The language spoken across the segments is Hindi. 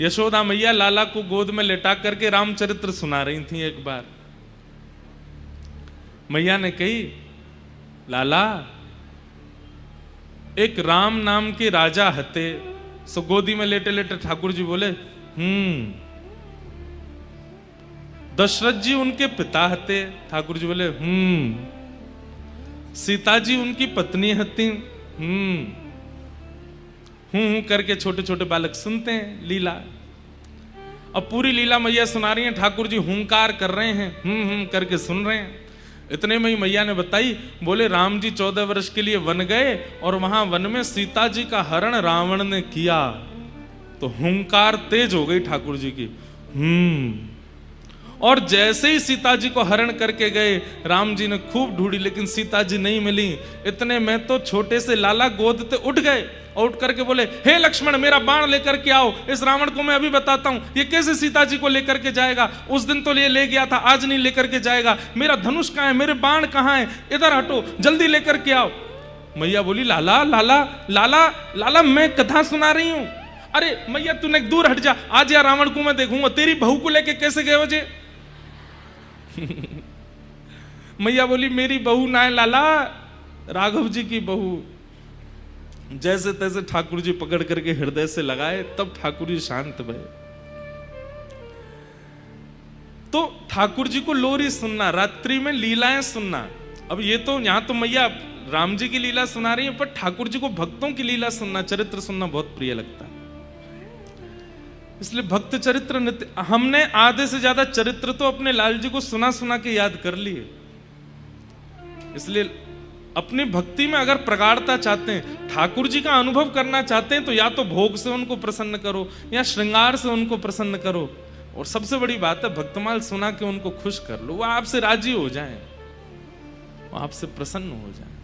यशोदा मैया लाला को गोद में लेटा करके रामचरित्र सुना रही थी। एक बार मैया ने कही, लाला एक राम नाम के राजा हते। सो गोदी में लेटे लेटे ठाकुर जी बोले, दशरथ जी उनके पिता हते। ठाकुर जी बोले, सीता जी उनकी पत्नी हती। करके छोटे छोटे बालक सुनते हैं लीला। अब पूरी लीला मैया सुना रही हैं, ठाकुर जी हुंकार कर रहे हैं, करके सुन रहे हैं। इतने में ही मैया ने बताई, बोले राम जी 14 वर्ष के लिए वन गए और वहां वन में सीता जी का हरण रावण ने किया। तो हुंकार तेज हो गई ठाकुर जी की। और जैसे ही सीता जी को हरण करके गए, राम जी ने खूब ढूंढी लेकिन सीता जी नहीं मिली। इतने में तो छोटे से लाला गोद से उठ गए और उठ करके बोले, हे लक्ष्मण मेरा बाण लेकर के आओ, इस रावण को मैं अभी बताता हूं ये कैसे सीता जी को लेकर के जाएगा। उस दिन तो ये ले गया था, आज नहीं लेकर के जाएगा। मेरा धनुष कहां है, मेरे बाण कहां है, इधर हटो, जल्दी लेकर के आओ। मैया बोली, लाला लाला लाला लाला मैं कथा सुना रही हूं। अरे मैया तूने दूर हट जा, आज या रावण को मैं देखूंगा, तेरी बहू को लेके कैसे गए वजह। मैया बोली, मेरी बहू ना है लाला, राघव जी की बहू। जैसे तैसे ठाकुर जी पकड़ करके हृदय से लगाए, तब ठाकुर जी शांत भये। तो ठाकुर जी को लोरी सुनना, रात्रि में लीलाएं सुनना। अब ये तो यहां तो मैया राम जी की लीला सुना रही है, पर ठाकुर जी को भक्तों की लीला सुनना, चरित्र सुनना बहुत प्रिय लगता है। इसलिए भक्त चरित्र नित्य, हमने आधे से ज्यादा चरित्र तो अपने लाल जी को सुना सुना के याद कर लिए। इसलिए अपनी भक्ति में अगर प्रगाढ़ता चाहते हैं, ठाकुर जी का अनुभव करना चाहते हैं, तो या तो भोग से उनको प्रसन्न करो या श्रृंगार से उनको प्रसन्न करो। और सबसे बड़ी बात है, भक्तमाल सुना के उनको खुश कर लो, वो आपसे राजी हो जाएं, वो आपसे प्रसन्न हो जाएं।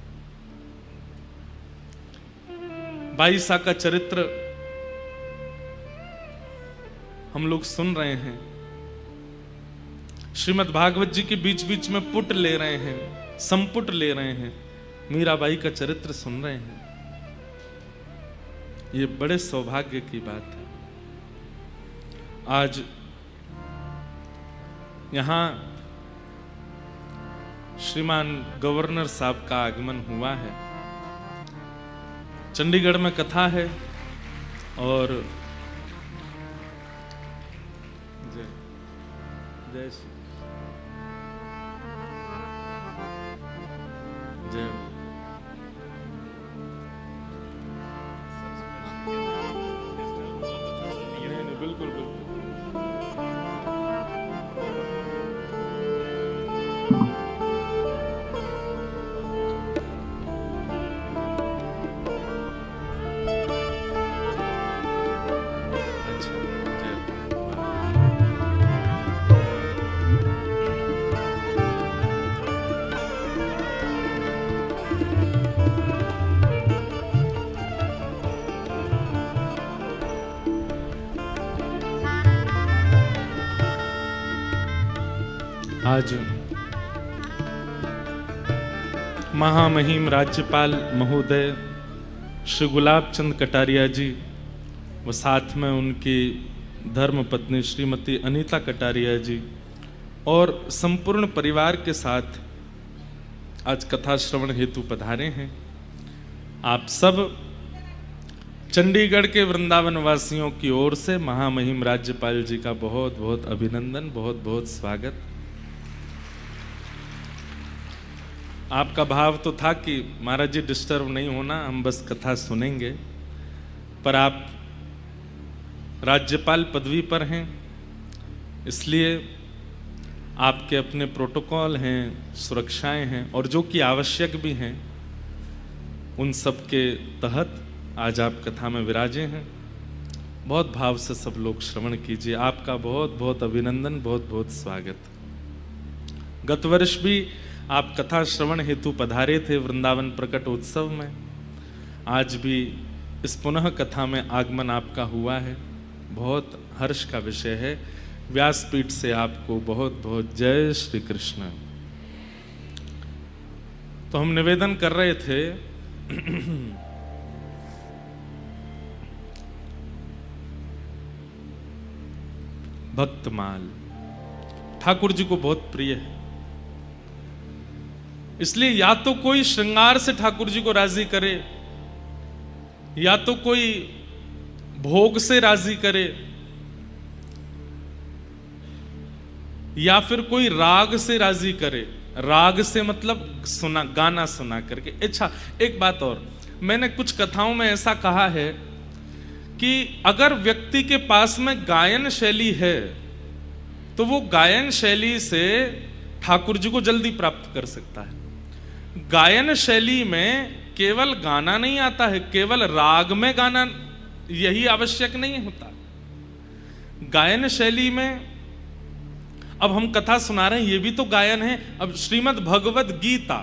बाईसा का चरित्र हम लोग सुन रहे हैं। श्रीमद् भागवत जी के बीच बीच में पुट ले रहे हैं, संपुट ले रहे हैं, मीराबाई का चरित्र सुन रहे हैं। ये बड़े सौभाग्य की बात है। आज यहां श्रीमान गवर्नर साहब का आगमन हुआ है। चंडीगढ़ में कथा है और जय श्री जय बिल्कुल बिल्कुल। आज महामहिम राज्यपाल महोदय श्री गुलाब चंद कटारिया जी व साथ में उनकी धर्म पत्नी श्रीमती अनीता कटारिया जी और संपूर्ण परिवार के साथ आज कथा श्रवण हेतु पधारे हैं। आप सब चंडीगढ़ के वृंदावन वासियों की ओर से महामहिम राज्यपाल जी का बहुत बहुत अभिनंदन, बहुत बहुत स्वागत। आपका भाव तो था कि महाराज जी डिस्टर्ब नहीं होना, हम बस कथा सुनेंगे, पर आप राज्यपाल पदवी पर हैं, इसलिए आपके अपने प्रोटोकॉल हैं, सुरक्षाएं हैं और जो कि आवश्यक भी हैं, उन सब के तहत आज आप कथा में विराजे हैं। बहुत भाव से सब लोग श्रवण कीजिए। आपका बहुत बहुत अभिनंदन, बहुत बहुत स्वागत। गत वर्ष भी आप कथा श्रवण हेतु पधारे थे वृंदावन प्रकट उत्सव में। आज भी इस पुनः कथा में आगमन आपका हुआ है, बहुत हर्ष का विषय है। व्यासपीठ से आपको बहुत बहुत जय श्री कृष्ण। तो हम निवेदन कर रहे थे भक्तमाल ठाकुर जी को बहुत प्रिय है। इसलिए या तो कोई श्रृंगार से ठाकुर जी को राजी करे, या तो कोई भोग से राजी करे, या फिर कोई राग से राजी करे। राग से मतलब सुना, गाना सुना करके। अच्छा, एक बात और, मैंने कुछ कथाओं में ऐसा कहा है कि अगर व्यक्ति के पास में गायन शैली है तो वो गायन शैली से ठाकुर जी को जल्दी प्राप्त कर सकता है। गायन शैली में केवल गाना नहीं आता है, केवल राग में गाना यही आवश्यक नहीं होता। गायन शैली में अब हम कथा सुना रहे हैं, ये भी तो गायन है। अब श्रीमद् भगवद गीता,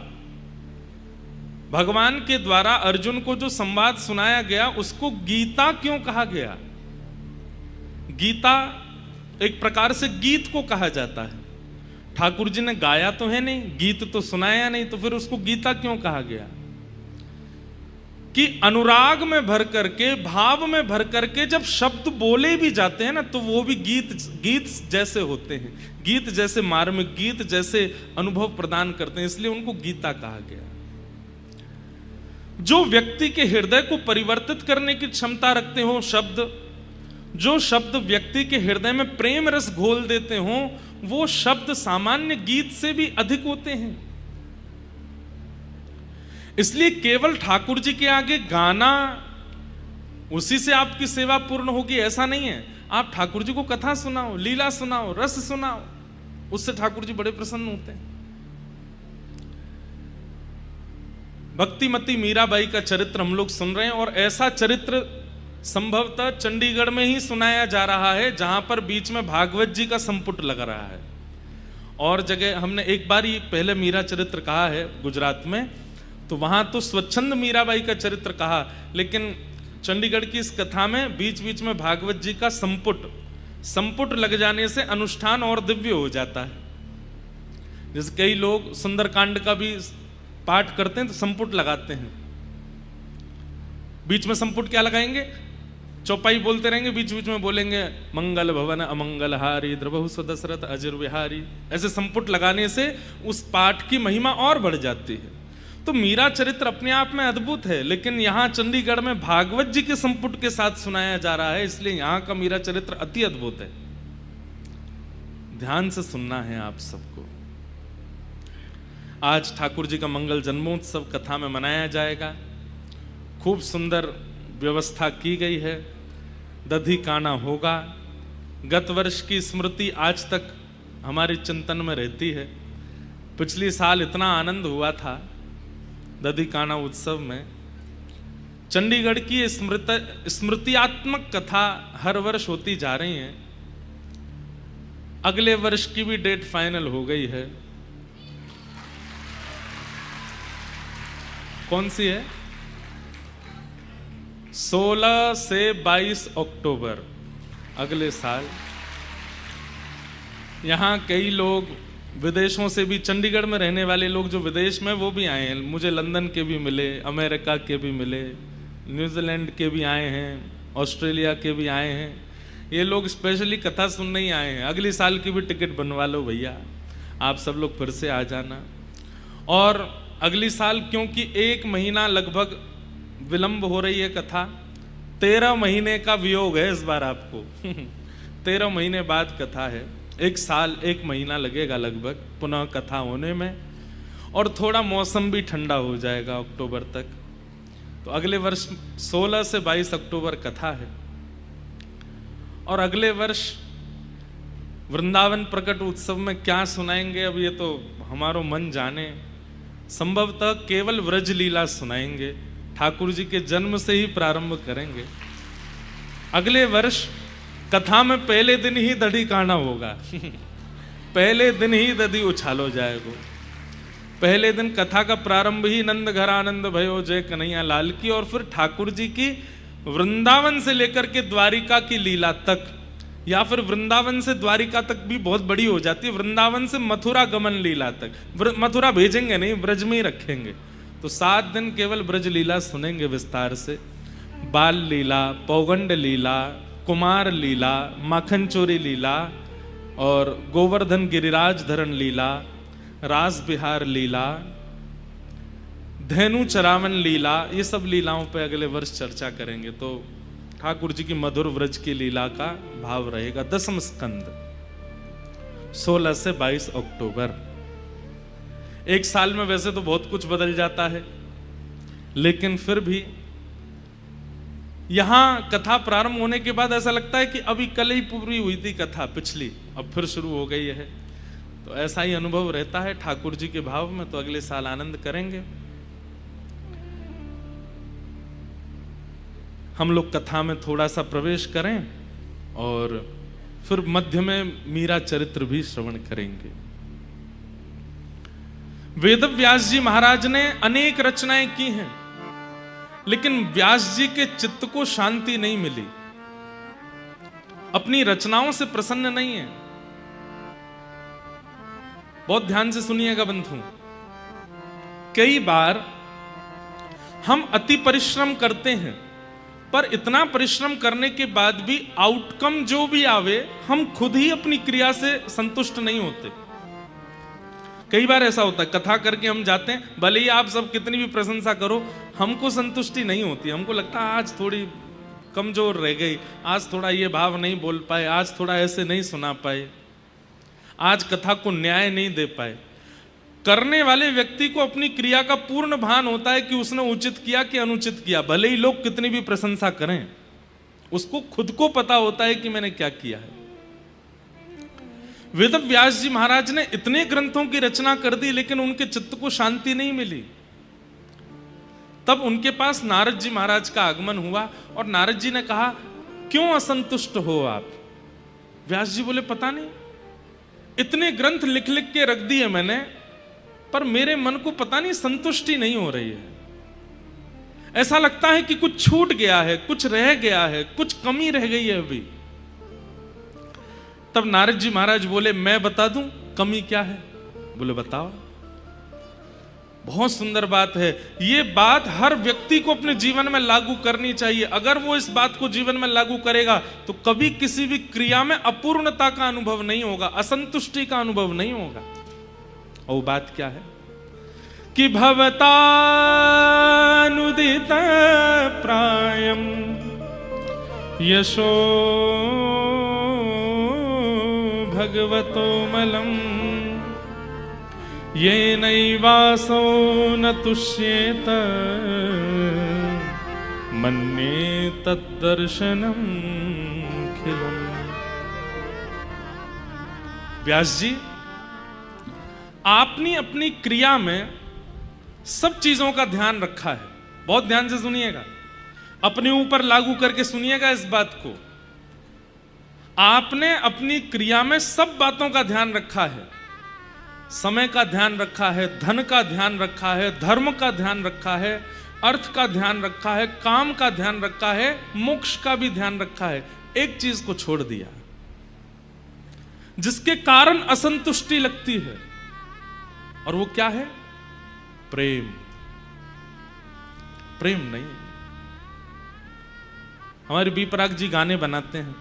भगवान के द्वारा अर्जुन को जो संवाद सुनाया गया उसको गीता क्यों कहा गया? गीता एक प्रकार से गीत को कहा जाता है। ठाकुर जी ने गाया तो है नहीं, गीत तो सुनाया नहीं, तो फिर उसको गीता क्यों कहा गया? कि अनुराग में भर करके, भाव में भर करके जब शब्द बोले भी जाते हैं ना, तो वो भी गीत जैसे होते हैं, गीत जैसे मार्मिक, गीत जैसे अनुभव प्रदान करते हैं, इसलिए उनको गीता कहा गया। जो व्यक्ति के हृदय को परिवर्तित करने की क्षमता रखते हो शब्द, जो शब्द व्यक्ति के हृदय में प्रेम रस घोल देते हो, वो शब्द सामान्य गीत से भी अधिक होते हैं। इसलिए केवल ठाकुर जी के आगे गाना, उसी से आपकी सेवा पूर्ण होगी ऐसा नहीं है। आप ठाकुर जी को कथा सुनाओ, लीला सुनाओ, रस सुनाओ, उससे ठाकुर जी बड़े प्रसन्न होते हैं। भक्तिमती मीराबाई का चरित्र हम लोग सुन रहे हैं, और ऐसा चरित्र संभवतः चंडीगढ़ में ही सुनाया जा रहा है, जहां पर बीच में भागवत जी का संपुट लग रहा है। और जगह हमने एक बार ही पहले मीरा चरित्र कहा है गुजरात में, तो वहां तो स्वच्छंद मीराबाई का चरित्र कहा, लेकिन चंडीगढ़ की इस कथा में बीच बीच में भागवत जी का संपुट लग जाने से अनुष्ठान और दिव्य हो जाता है। जैसे कई लोग सुंदरकांड का भी पाठ करते हैं तो संपुट लगाते हैं। बीच में संपुट क्या लगाएंगे? चौपाई बोलते रहेंगे, बीच बीच में बोलेंगे मंगल भवन अमंगल हारी द्रवहु सदशरथ अजिर विहारी। ऐसे संपुट लगाने से उस पाठ की महिमा और बढ़ जाती है। तो मीरा चरित्र अपने आप में अद्भुत है, लेकिन यहाँ चंडीगढ़ में भागवत जी के संपुट के साथ सुनाया जा रहा है, इसलिए यहाँ का मीरा चरित्र अति अद्भुत है। ध्यान से सुनना है आप सबको। आज ठाकुर जी का मंगल जन्मोत्सव कथा में मनाया जाएगा। खूब सुंदर व्यवस्था की गई है, दधी काना होगा। गत वर्ष की स्मृति आज तक हमारे चिंतन में रहती है। पिछले साल इतना आनंद हुआ था दधी काना उत्सव में। चंडीगढ़ की स्मृतियात्मक कथा हर वर्ष होती जा रही है। अगले वर्ष की भी डेट फाइनल हो गई है। कौन सी है? 16 से 22 अक्टूबर अगले साल। यहाँ कई लोग विदेशों से भी, चंडीगढ़ में रहने वाले लोग जो विदेश में, वो भी आए हैं। मुझे लंदन के भी मिले, अमेरिका के भी मिले, न्यूजीलैंड के भी आए हैं, ऑस्ट्रेलिया के भी आए हैं। ये लोग स्पेशली कथा सुनने ही आए हैं। अगली साल की भी टिकट बनवा लो भैया, आप सब लोग फिर से आ जाना। और अगली साल क्योंकि 1 महीना लगभग विलंब हो रही है कथा, 13 महीने का वियोग है इस बार आपको 13 महीने बाद कथा है। 1 साल 1 महीना लगेगा लगभग पुनः कथा होने में, और थोड़ा मौसम भी ठंडा हो जाएगा अक्टूबर तक। तो अगले वर्ष 16 से 22 अक्टूबर कथा है। और अगले वर्ष वृंदावन प्रकट उत्सव में क्या सुनाएंगे, अब ये तो हमारो मन जाने। संभवतः केवल व्रज लीला सुनाएंगे, ठाकुर जी के जन्म से ही प्रारंभ करेंगे। अगले वर्ष कथा में पहले दिन ही दधी काना होगा पहले दिन ही दधी उछालो जाएगा। पहले दिन कथा का प्रारंभ ही नंद घर आनंद भयो जय कन्हैया लाल की, और फिर ठाकुर जी की वृंदावन से लेकर के द्वारिका की लीला तक, या फिर वृंदावन से द्वारिका तक भी बहुत बड़ी हो जाती है, वृंदावन से मथुरा गमन लीला तक। मथुरा भेजेंगे नहीं, ब्रज में ही रखेंगे। तो 7 दिन केवल ब्रज लीला सुनेंगे विस्तार से। बाल लीला, पौगंड लीला, कुमार लीला, माखन चोरी लीला, और गोवर्धन गिरिराज धरण लीला, रास बिहार लीला, धेनु चरावन लीला, ये सब लीलाओं पे अगले वर्ष चर्चा करेंगे। तो ठाकुर जी की मधुर व्रज की लीला का भाव रहेगा। 10वां स्कंद 16 से 22 अक्टूबर। एक साल में वैसे तो बहुत कुछ बदल जाता है, लेकिन फिर भी यहां कथा प्रारंभ होने के बाद ऐसा लगता है कि अभी कल ही पूरी हुई थी कथा पिछली, अब फिर शुरू हो गई है। तो ऐसा ही अनुभव रहता है ठाकुर जी के भाव में। तो अगले साल आनंद करेंगे। हम लोग कथा में थोड़ा सा प्रवेश करें और फिर मध्य में मीरा चरित्र भी श्रवण करेंगे। वेदव्यास जी महाराज ने अनेक रचनाएं की हैं, लेकिन व्यास जी के चित्त को शांति नहीं मिली, अपनी रचनाओं से प्रसन्न नहीं है। बहुत ध्यान से सुनिएगा बंधु। कई बार हम अति परिश्रम करते हैं, पर इतना परिश्रम करने के बाद भी आउटकम जो भी आवे, हम खुद ही अपनी क्रिया से संतुष्ट नहीं होते। कई बार ऐसा होता है, कथा करके हम जाते हैं, भले ही आप सब कितनी भी प्रशंसा करो, हमको संतुष्टि नहीं होती। हमको लगता है आज थोड़ी कमजोर रह गई, आज थोड़ा ये भाव नहीं बोल पाए, आज थोड़ा ऐसे नहीं सुना पाए, आज कथा को न्याय नहीं दे पाए। करने वाले व्यक्ति को अपनी क्रिया का पूर्ण भान होता है कि उसने उचित किया कि अनुचित किया, भले ही लोग कितनी भी प्रशंसा करें, उसको खुद को पता होता है कि मैंने क्या किया है। वेदव्यास जी महाराज ने इतने ग्रंथों की रचना कर दी, लेकिन उनके चित्त को शांति नहीं मिली। तब उनके पास नारद जी महाराज का आगमन हुआ और नारद जी ने कहा, क्यों असंतुष्ट हो आप? व्यास जी बोले, पता नहीं, इतने ग्रंथ लिख लिख के रख दिए मैंने, पर मेरे मन को पता नहीं संतुष्टि नहीं हो रही है। ऐसा लगता है कि कुछ छूट गया है, कुछ रह गया है, कुछ कमी रह गई है अभी। तब नारद जी महाराज बोले, मैं बता दूं कमी क्या है? बोले, बताओ। बहुत सुंदर बात है ये। बात हर व्यक्ति को अपने जीवन में लागू करनी चाहिए। अगर वो इस बात को जीवन में लागू करेगा तो कभी किसी भी क्रिया में अपूर्णता का अनुभव नहीं होगा, असंतुष्टि का अनुभव नहीं होगा। और बात क्या है कि भवतानुदित प्रायम यशो भगवतो मलम ये नैवासो न तुष्येत मन्ये तद्दर्शनम खिलम। व्यास जी, आपने अपनी क्रिया में सब चीजों का ध्यान रखा है। बहुत ध्यान से सुनिएगा, अपने ऊपर लागू करके सुनिएगा इस बात को। आपने अपनी क्रिया में सब बातों का ध्यान रखा है। समय का ध्यान रखा है, धन का ध्यान रखा है, धर्म का ध्यान रखा है, अर्थ का ध्यान रखा है, काम का ध्यान रखा है, मोक्ष का भी ध्यान रखा है। एक चीज को छोड़ दिया जिसके कारण असंतुष्टि लगती है, और वो क्या है? प्रेम। प्रेम नहीं। हमारे बी पराग जी गाने बनाते हैं,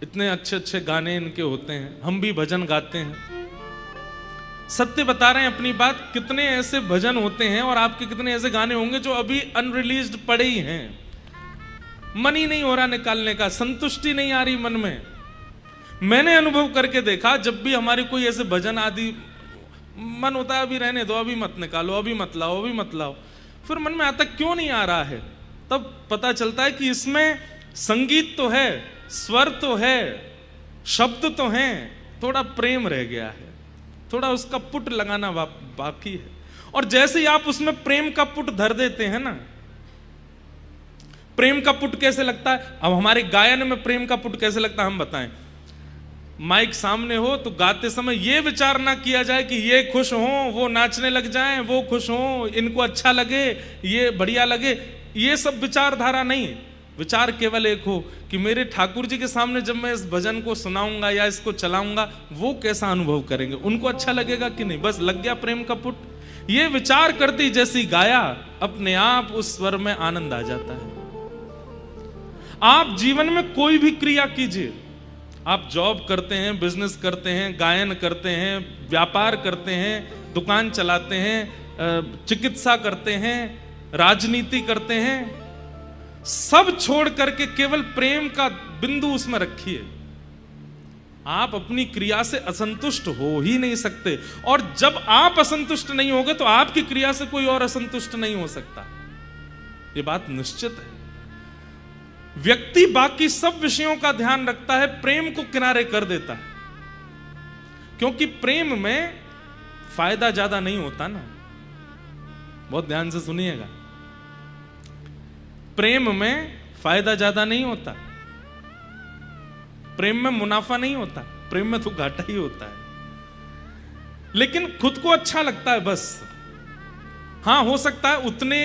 इतने अच्छे अच्छे गाने इनके होते हैं, हम भी भजन गाते हैं। सत्य बता रहे हैं अपनी बात। कितने ऐसे भजन होते हैं और आपके कितने ऐसे गाने होंगे जो अभी अनरिलीज्ड पड़े ही हैं, मन ही नहीं हो रहा निकालने का, संतुष्टि नहीं आ रही मन में। मैंने अनुभव करके देखा, जब भी हमारे कोई ऐसे भजन आदि मन होता है, अभी रहने दो, अभी मत निकालो, अभी मत लाओ, अभी मत लाओ, फिर मन में आता क्यों नहीं आ रहा है, तब पता चलता है कि इसमें संगीत तो है, स्वर तो है, शब्द तो हैं, थोड़ा प्रेम रह गया है, थोड़ा उसका पुट लगाना बाकी है। और जैसे ही आप उसमें प्रेम का पुट धर देते हैं ना, प्रेम का पुट कैसे लगता है? अब हमारे गायन में प्रेम का पुट कैसे लगता है हम बताएं। माइक सामने हो तो गाते समय ये विचार ना किया जाए कि ये खुश हो, वो नाचने लग जाएं, वो खुश हो, इनको अच्छा लगे, ये बढ़िया लगे, ये सब विचारधारा नहीं। विचार केवल एक हो कि मेरे ठाकुर जी के सामने जब मैं इस भजन को सुनाऊंगा या इसको चलाऊंगा, वो कैसा अनुभव करेंगे, उनको अच्छा लगेगा कि नहीं। बस लग गया प्रेम का पुट। ये विचार करती जैसी गाया, अपने आप उस स्वर में आनंद आ जाता है। आप जीवन में कोई भी क्रिया कीजिए, आप जॉब करते हैं, बिजनेस करते हैं, गायन करते हैं, व्यापार करते हैं, दुकान चलाते हैं, चिकित्सा करते हैं, राजनीति करते हैं, सब छोड़ करके केवल प्रेम का बिंदु उसमें रखिए। आप अपनी क्रिया से असंतुष्ट हो ही नहीं सकते, और जब आप असंतुष्ट नहीं होगे तो आपकी क्रिया से कोई और असंतुष्ट नहीं हो सकता। ये बात निश्चित है। व्यक्ति बाकी सब विषयों का ध्यान रखता है, प्रेम को किनारे कर देता है, क्योंकि प्रेम में फायदा ज्यादा नहीं होता ना। बहुत ध्यान से सुनिएगा, प्रेम में फायदा ज्यादा नहीं होता, प्रेम में मुनाफा नहीं होता, प्रेम में तो घाटा ही होता है। लेकिन खुद को अच्छा लगता है बस। हां, हो सकता है उतने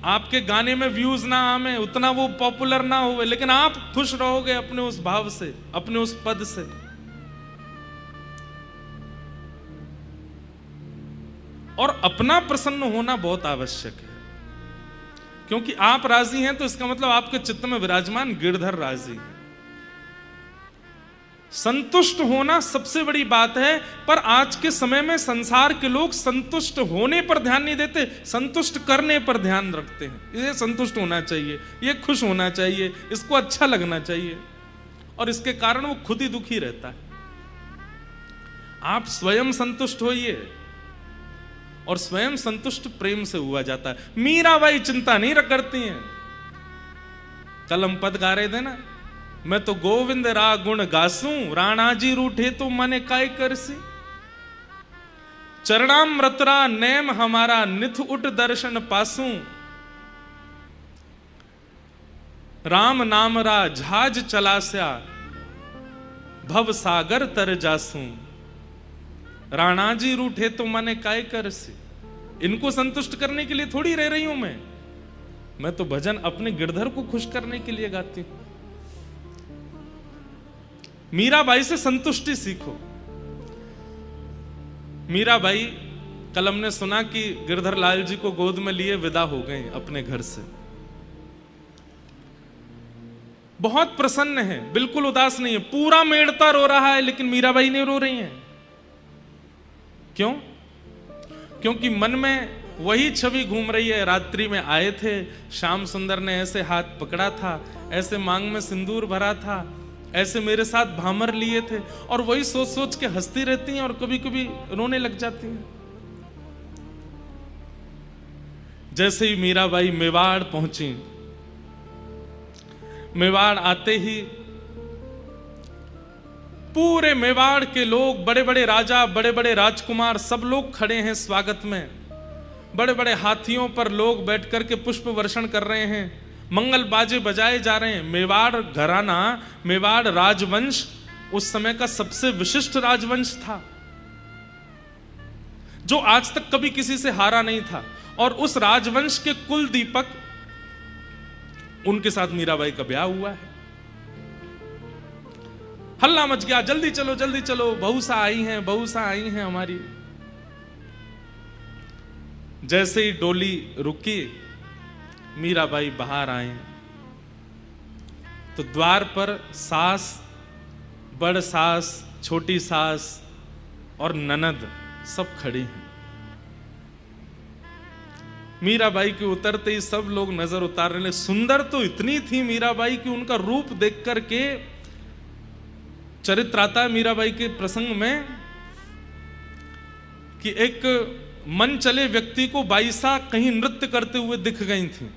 आपके गाने में व्यूज ना आवे, उतना वो पॉपुलर ना हो, लेकिन आप खुश रहोगे अपने उस भाव से, अपने उस पद से। और अपना प्रसन्न होना बहुत आवश्यक है, क्योंकि आप राजी हैं तो इसका मतलब आपके चित्त में विराजमान गिरधर राजी है। संतुष्ट होना सबसे बड़ी बात है, पर आज के समय में संसार के लोग संतुष्ट होने पर ध्यान नहीं देते, संतुष्ट करने पर ध्यान रखते हैं। ये संतुष्ट होना चाहिए, ये खुश होना चाहिए, इसको अच्छा लगना चाहिए, और इसके कारण वो खुद ही दुखी रहता है। आप स्वयं संतुष्ट होइए, और स्वयं संतुष्ट प्रेम से हुआ जाता है। मीराबाई चिंता नहीं करती हैं। कलम पद गा रहे थे ना, मैं तो गोविंद रा गुण गासूं, राणा जी रूठे तो मने काय करसी, चरणामृत रा नेम हमारा निथ उठ दर्शन पासूं, राम नाम रा झाज चलास्या भव सागर तर जासूं, राणा जी रूठे तो मने काय करसी। इनको संतुष्ट करने के लिए थोड़ी रह रही हूं मैं तो भजन अपने गिरधर को खुश करने के लिए गाती हूं। मीराबाई से संतुष्टि सीखो। मीराबाई, कलम ने सुना कि गिरधर लाल जी को गोद में लिए विदा हो गए अपने घर से। बहुत प्रसन्न है, बिल्कुल उदास नहीं है, पूरा मेड़ता रो रहा है, लेकिन मीराबाई नहीं रो रही हैं। क्यों? क्योंकि मन में वही छवि घूम रही है। रात्रि में आए थे, श्याम सुंदर ने ऐसे हाथ पकड़ा था, ऐसे मांग में सिंदूर भरा था, ऐसे मेरे साथ भामर लिए थे, और वही सोच सोच के हंसती रहती हैं और कभी कभी रोने लग जाती हैं। जैसे ही मीराबाई मेवाड़ पहुंची, मेवाड़ आते ही पूरे मेवाड़ के लोग, बड़े बड़े राजा, बड़े बड़े राजकुमार, सब लोग खड़े हैं स्वागत में। बड़े बड़े हाथियों पर लोग बैठ करके पुष्प वर्षण कर रहे हैं, मंगल बाजे बजाए जा रहे हैं। मेवाड़ घराना, मेवाड़ राजवंश उस समय का सबसे विशिष्ट राजवंश था, जो आज तक कभी किसी से हारा नहीं था, और उस राजवंश के कुल दीपक, उनके साथ मीराबाई का ब्याह हुआ है। हल्ला मच गया, जल्दी चलो जल्दी चलो, बहुसा आई हैं, बहुसा आई हैं हमारी। जैसे ही डोली रुकी, मीराबाई बाहर आए तो द्वार पर सास, बड़ सास, छोटी सास और ननद सब खड़ी हैं। मीराबाई के उतरते ही सब लोग नजर उतारने लगे। सुंदर तो इतनी थी मीराबाई कि उनका रूप देख करके, चरित्र आता है मीराबाई के प्रसंग में कि एक मन चले व्यक्ति को बाईसा कहीं नृत्य करते हुए दिख गई थी,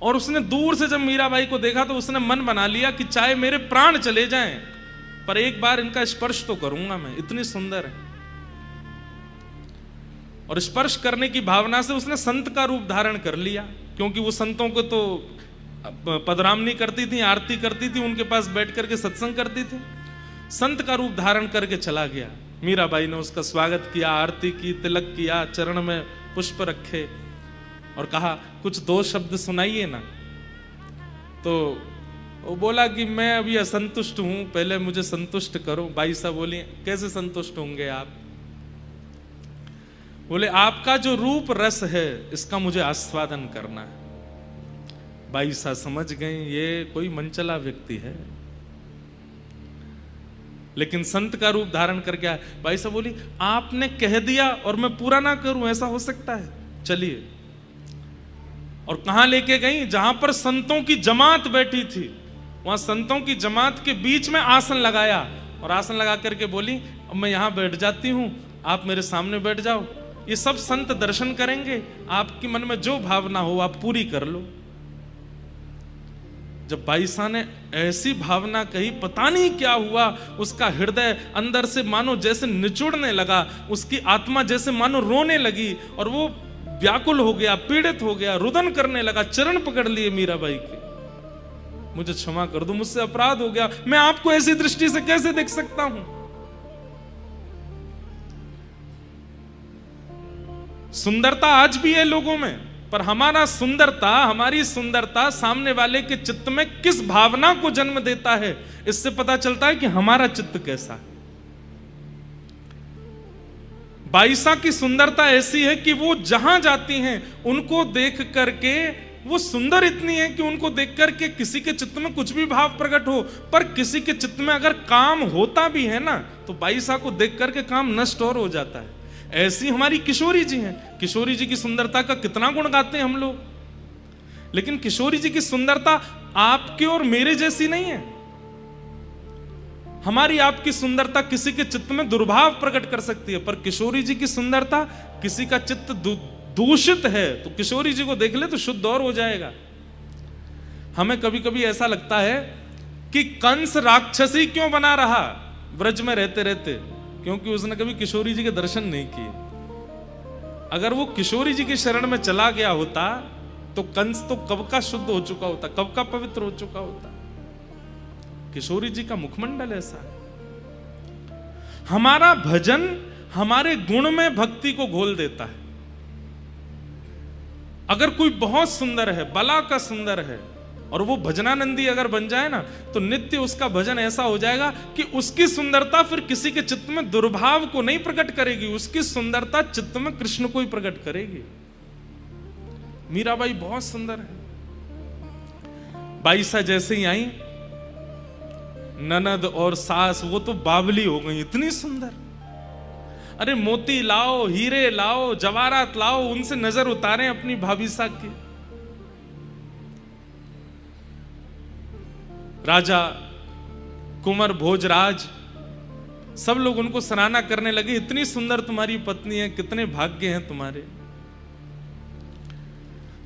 और उसने दूर से जब मीराबाई को देखा तो उसने मन बना लिया कि चाहे मेरे प्राण चले जाएं, पर एक बार इनका स्पर्श तो करूंगा मैं, इतनी सुंदर है। और स्पर्श करने की भावना से उसने संत का रूप धारण कर लिया, क्योंकि वो संतों को तो पदरामनी करती थी, आरती करती थी, उनके पास बैठ करके सत्संग करती थी। संत का रूप धारण करके चला गया। मीराबाई ने उसका स्वागत किया, आरती की, तिलक किया, चरण में पुष्प रखे और कहा कुछ दो शब्द सुनाइए ना। तो वो बोला कि मैं अभी असंतुष्ट हूं, पहले मुझे संतुष्ट करो। बाई साहब बोली कैसे संतुष्ट होंगे आप? बोले आपका जो रूप रस है इसका मुझे आस्वादन करना है। बाई साहब समझ गए ये कोई मनचला व्यक्ति है, लेकिन संत का रूप धारण करके आए। भाई साहब बोली आपने कह दिया और मैं पूरा ना करूं, ऐसा हो सकता है? चलिए। और कहां लेके गई? जहां पर संतों की जमात बैठी थी, वहां संतों की जमात के बीच में आसन लगाया और आसन लगा करके बोली अब मैं यहां बैठ जाती हूं, आप मेरे सामने बैठ जाओ, ये सब संत दर्शन करेंगे, आपके मन में जो भावना हो आप पूरी कर लो। जब बाईसा ने ऐसी भावना कही, पता नहीं क्या हुआ, उसका हृदय अंदर से मानो जैसे निचुड़ने लगा, उसकी आत्मा जैसे मानो रोने लगी और वो व्याकुल हो गया, पीड़ित हो गया, रुदन करने लगा, चरण पकड़ लिए मीराबाई के, मुझे क्षमा कर दो, मुझसे अपराध हो गया, मैं आपको ऐसी दृष्टि से कैसे देख सकता हूं। सुंदरता आज भी है लोगों में, पर हमारी सुंदरता सामने वाले के चित्त में किस भावना को जन्म देता है, इससे पता चलता है कि हमारा चित्त कैसा है। बाईसा की सुंदरता ऐसी है कि वो जहां जाती हैं उनको देख करके वो सुंदर इतनी है कि उनको देख करके किसी के चित्त में कुछ भी भाव प्रकट हो, पर किसी के चित्त में अगर काम होता भी है ना तो बाईसा को देख करके काम नष्ट और हो जाता है। ऐसी हमारी किशोरी जी हैं। किशोरी जी की सुंदरता का कितना गुण गाते हैं हम लोग, लेकिन किशोरी जी की सुंदरता आपके और मेरे जैसी नहीं है। हमारी आपकी सुंदरता किसी के चित्त में दुर्भाव प्रकट कर सकती है, पर किशोरी जी की सुंदरता किसी का चित्त दूषित है तो किशोरी जी को देख ले तो शुद्ध और हो जाएगा। हमें कभी कभी ऐसा लगता है कि कंस राक्षसी क्यों बना रहा व्रज में रहते रहते, क्योंकि उसने कभी किशोरी जी के दर्शन नहीं किए। अगर वो किशोरी जी की शरण में चला गया होता तो कंस तो कब का शुद्ध हो चुका होता, कब का पवित्र हो चुका होता। किशोरी जी का मुखमंडल ऐसा है। हमारा भजन हमारे गुण में भक्ति को घोल देता है। अगर कोई बहुत सुंदर है, बला का सुंदर है, और वो भजनानंदी अगर बन जाए ना तो नित्य उसका भजन ऐसा हो जाएगा कि उसकी सुंदरता फिर किसी के चित्त में दुर्भाव को नहीं प्रकट करेगी, उसकी सुंदरता चित्त में कृष्ण को ही प्रकट करेगी। मीराबाई बहुत सुंदर है। बाईसा जैसे ही आई, ननद और सास वो तो बावली हो गई, इतनी सुंदर। अरे मोती लाओ, हीरे लाओ, जवाहरात लाओ, उनसे नजर उतारें अपनी भाभी साहब की। राजा कुंवर भोजराज सब लोग उनको सराहना करने लगे, इतनी सुंदर तुम्हारी पत्नी है, कितने भाग्य हैं तुम्हारे।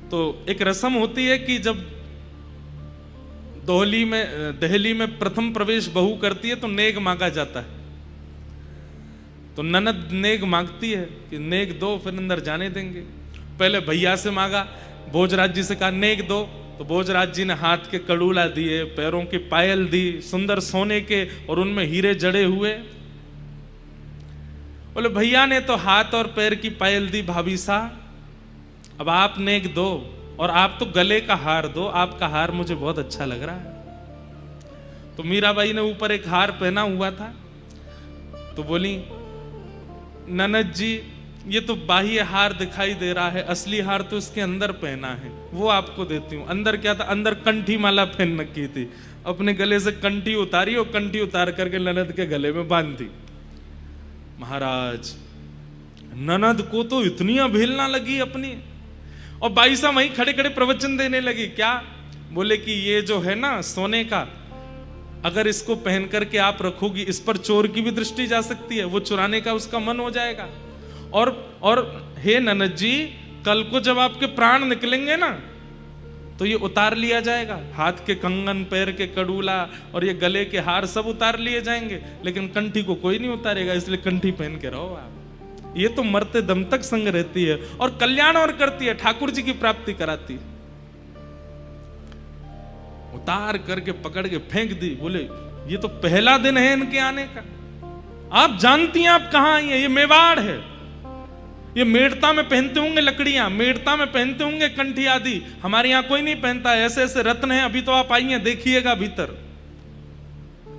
तो एक रस्म होती है कि जब दहली में प्रथम प्रवेश बहू करती है तो नेग मांगा जाता है। तो ननद नेग मांगती है कि नेग दो फिर अंदर जाने देंगे। पहले भैया से मांगा, भोजराज जी से कहा नेग दो, तो भोजराज जी ने हाथ के कड़ूला दिए, पैरों की पायल दी सुंदर सोने के और उनमें हीरे जड़े हुए। बोले भैया ने तो हाथ और पैर की पायल दी भाभी सा, अब आप नेक दो और आप तो गले का हार दो, आपका हार मुझे बहुत अच्छा लग रहा है। तो मीराबाई ने ऊपर एक हार पहना हुआ था, तो बोली ननद जी ये तो बाह्य हार दिखाई दे रहा है, असली हार तो इसके अंदर पहना है, वो आपको देती हूँ। अंदर क्या था? अंदर कंठी माला पहन रखी थी। अपने गले से कंठी उतारी और कंठी उतार करके ननद के गले में बांध दी। महाराज ननद को तो इतनी अवहेलना लगी अपनी, और बाईसा वहीं खड़े खड़े प्रवचन देने लगी। क्या बोले कि ये जो है ना सोने का, अगर इसको पहन करके आप रखोगी, इस पर चोर की भी दृष्टि जा सकती है, वो चुराने का उसका मन हो जाएगा। और हे ननद जी, कल को जब आपके प्राण निकलेंगे ना तो ये उतार लिया जाएगा, हाथ के कंगन, पैर के कड़ूला और ये गले के हार सब उतार लिए जाएंगे, लेकिन कंठी को कोई नहीं उतारेगा, इसलिए कंठी पहन के रहो आप। ये तो मरते दम तक संग रहती है और कल्याण और करती है, ठाकुर जी की प्राप्ति कराती है। उतार करके पकड़ के फेंक दी। बोले ये तो पहला दिन है इनके आने का, आप जानती हैं आप कहां आई हैं? ये मेवाड़ है, ये मेड़ता में पहनते होंगे लकड़ियां, मेड़ता में पहनते होंगे कंठी आदि, हमारे यहां कोई नहीं पहनता है, ऐसे ऐसे रत्न हैं, अभी तो आप आई हैं, देखिएगा भीतर।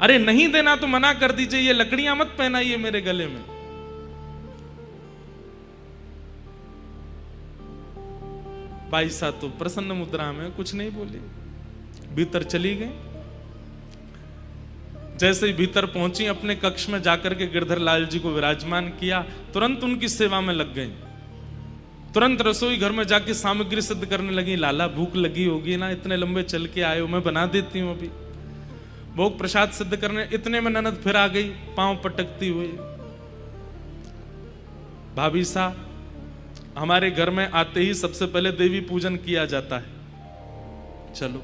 अरे नहीं देना तो मना कर दीजिए, ये लकड़ियां मत पहनाइए मेरे गले में। बाईसा तो प्रसन्न मुद्रा में कुछ नहीं बोली, भीतर चली गई। जैसे ही भीतर पहुंची, अपने कक्ष में जाकर के गिरधर लाल जी को विराजमान किया, तुरंत उनकी सेवा में लग गई। तुरंत रसोई घर में जाके सामग्री सिद्ध करने लगी। लाला भूख लगी होगी ना, इतने लंबे चल के आए हो, मैं बना देती हूँ अभी। भोग प्रसाद सिद्ध करने, इतने में ननद फिर आ गई पांव पटकती हुई। भाभी सा, हमारे घर में आते ही सबसे पहले देवी पूजन किया जाता है, चलो।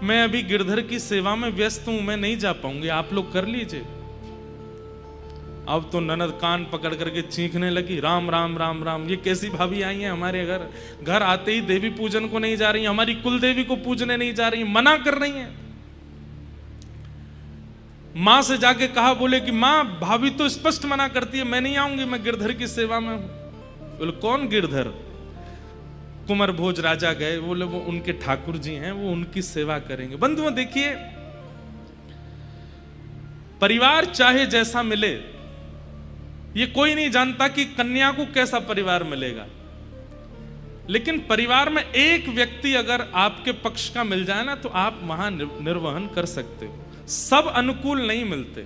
मैं अभी गिरधर की सेवा में व्यस्त हूं, मैं नहीं जा पाऊंगी, आप लोग कर लीजिए। अब तो ननद कान पकड़ करके चीखने लगी, राम राम राम राम, ये कैसी भाभी आई हैं हमारे घर? घर आते ही देवी पूजन को नहीं जा रही, हमारी कुल देवी को पूजने नहीं जा रही, मना कर रही हैं। मां से जाके कहा, बोले कि मां, भाभी तो स्पष्ट मना करती है, मैं नहीं आऊंगी, मैं गिरधर की सेवा में हूं। बोले कौन गिरधर? कुंवर भोज राजा गए, बोले वो उनके ठाकुर जी हैं, वो उनकी सेवा करेंगे। बंधुओं देखिए, परिवार चाहे जैसा मिले, ये कोई नहीं जानता कि कन्या को कैसा परिवार मिलेगा, लेकिन परिवार में एक व्यक्ति अगर आपके पक्ष का मिल जाए ना, तो आप वहां निर्वहन कर सकते हो। सब अनुकूल नहीं मिलते।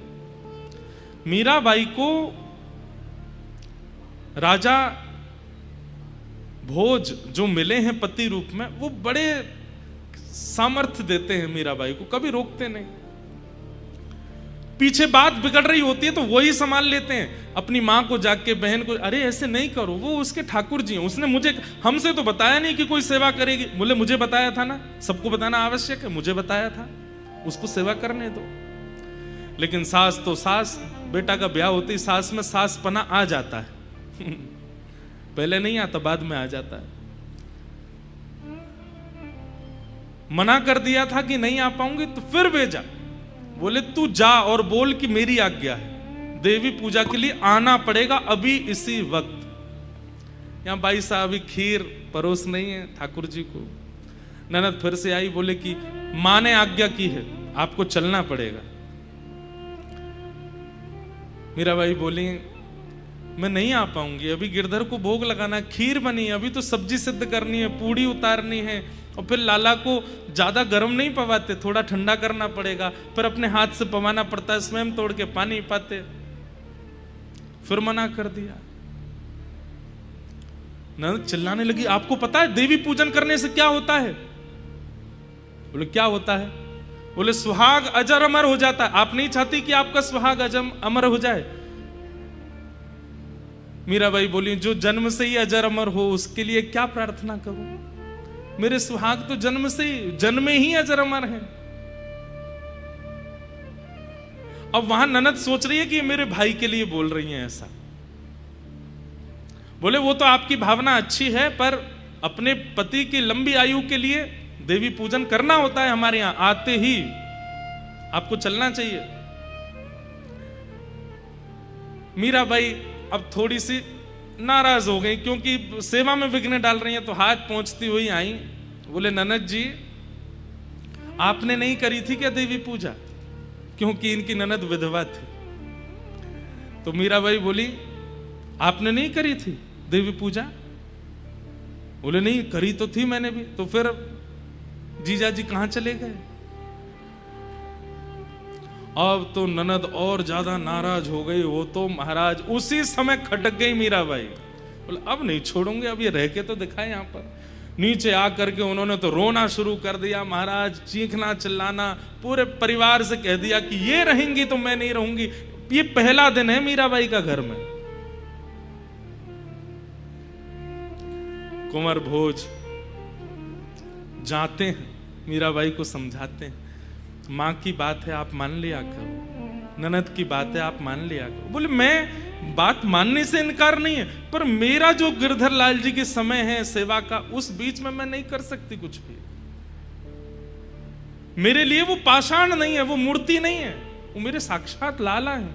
मीराबाई को राजा भोज जो मिले हैं पति रूप में, वो बड़े सामर्थ्य देते हैं मीराबाई को, कभी रोकते नहीं। पीछे बात बिगड़ रही होती है तो वही संभाल लेते हैं। अपनी मां को जाके, बहन को, अरे ऐसे नहीं करो, वो उसके ठाकुर जी हैं, उसने मुझे, हमसे तो बताया नहीं कि कोई सेवा करेगी। बोले मुझे बताया था ना, सबको बताना आवश्यक है, मुझे बताया था, उसको सेवा करने दो। लेकिन सास तो सास, बेटा का ब्याह होते ही सास में सास पना आ जाता है पहले नहीं आता, बाद में आ जाता है। मना कर दिया था कि नहीं आ पाऊंगी, तो फिर भेजा, बोले तू जा और बोल कि मेरी आज्ञा है, देवी पूजा के लिए आना पड़ेगा अभी इसी वक्त। यहां भाई साहब अभी खीर परोस नहीं है ठाकुर जी को। ननद फिर से आई, बोले कि मां ने आज्ञा की है, आपको चलना पड़ेगा। मीराबाई बोली, मैं नहीं आ पाऊंगी, अभी गिरधर को भोग लगाना, खीर बनी, अभी तो सब्जी सिद्ध करनी है, पूड़ी उतारनी है, और फिर लाला को ज्यादा गर्म नहीं पवाते, थोड़ा ठंडा करना पड़ेगा, फिर अपने हाथ से पवाना पड़ता है, स्वयं तोड़ के पानी पाते। फिर मना कर दिया। ननद चिल्लाने लगी, आपको पता है देवी पूजन करने से क्या होता है? बोले क्या होता है? बोले सुहाग अजर अमर हो जाता है। आप नहीं चाहती कि आपका सुहाग अमर हो जाए? मीराबाई बोली, जो जन्म से ही अजर अमर हो उसके लिए क्या प्रार्थना करूं? मेरे सुहाग तो जन्म से ही, जन्मे ही अजर अमर हैं। अब वहां ननद सोच रही है कि मेरे भाई के लिए बोल रही हैं ऐसा। बोले वो तो आपकी भावना अच्छी है, पर अपने पति की लंबी आयु के लिए देवी पूजन करना होता है, हमारे यहां आते ही आपको चलना चाहिए। मीराबाई अब थोड़ी सी नाराज हो गई, क्योंकि सेवा में विघ्न डाल रही हैं, तो हाथ पहुंचती हुई आई। बोले ननद जी, आपने नहीं करी थी क्या देवी पूजा? क्योंकि इनकी ननद विधवा थी। तो मीराबाई बोली, आपने नहीं करी थी देवी पूजा? बोले नहीं करी तो थी मैंने भी। तो फिर जीजा जी कहां चले गए? अब तो ननद और ज्यादा नाराज हो गई। वो तो महाराज उसी समय खटक गई मीराबाई। बोले अब नहीं छोड़ूंगे, अब ये रह के तो दिखाए। यहां पर नीचे आकर के उन्होंने तो रोना शुरू कर दिया महाराज, चीखना चिल्लाना, पूरे परिवार से कह दिया कि ये रहेंगी तो मैं नहीं रहूंगी। ये पहला दिन है मीराबाई का घर में। कुंवर भोज जाते हैं, मीराबाई को समझाते हैं, मां की बात है आप मान लिया करो, ननद की बात है आप मान लिया करो। बोले मैं बात मानने से इनकार नहीं है, पर मेरा जो गिरधर लाल जी के समय है सेवा का, उस बीच में मैं नहीं कर सकती कुछ भी। मेरे लिए वो पाषाण नहीं है, वो मूर्ति नहीं है, वो मेरे साक्षात लाला है।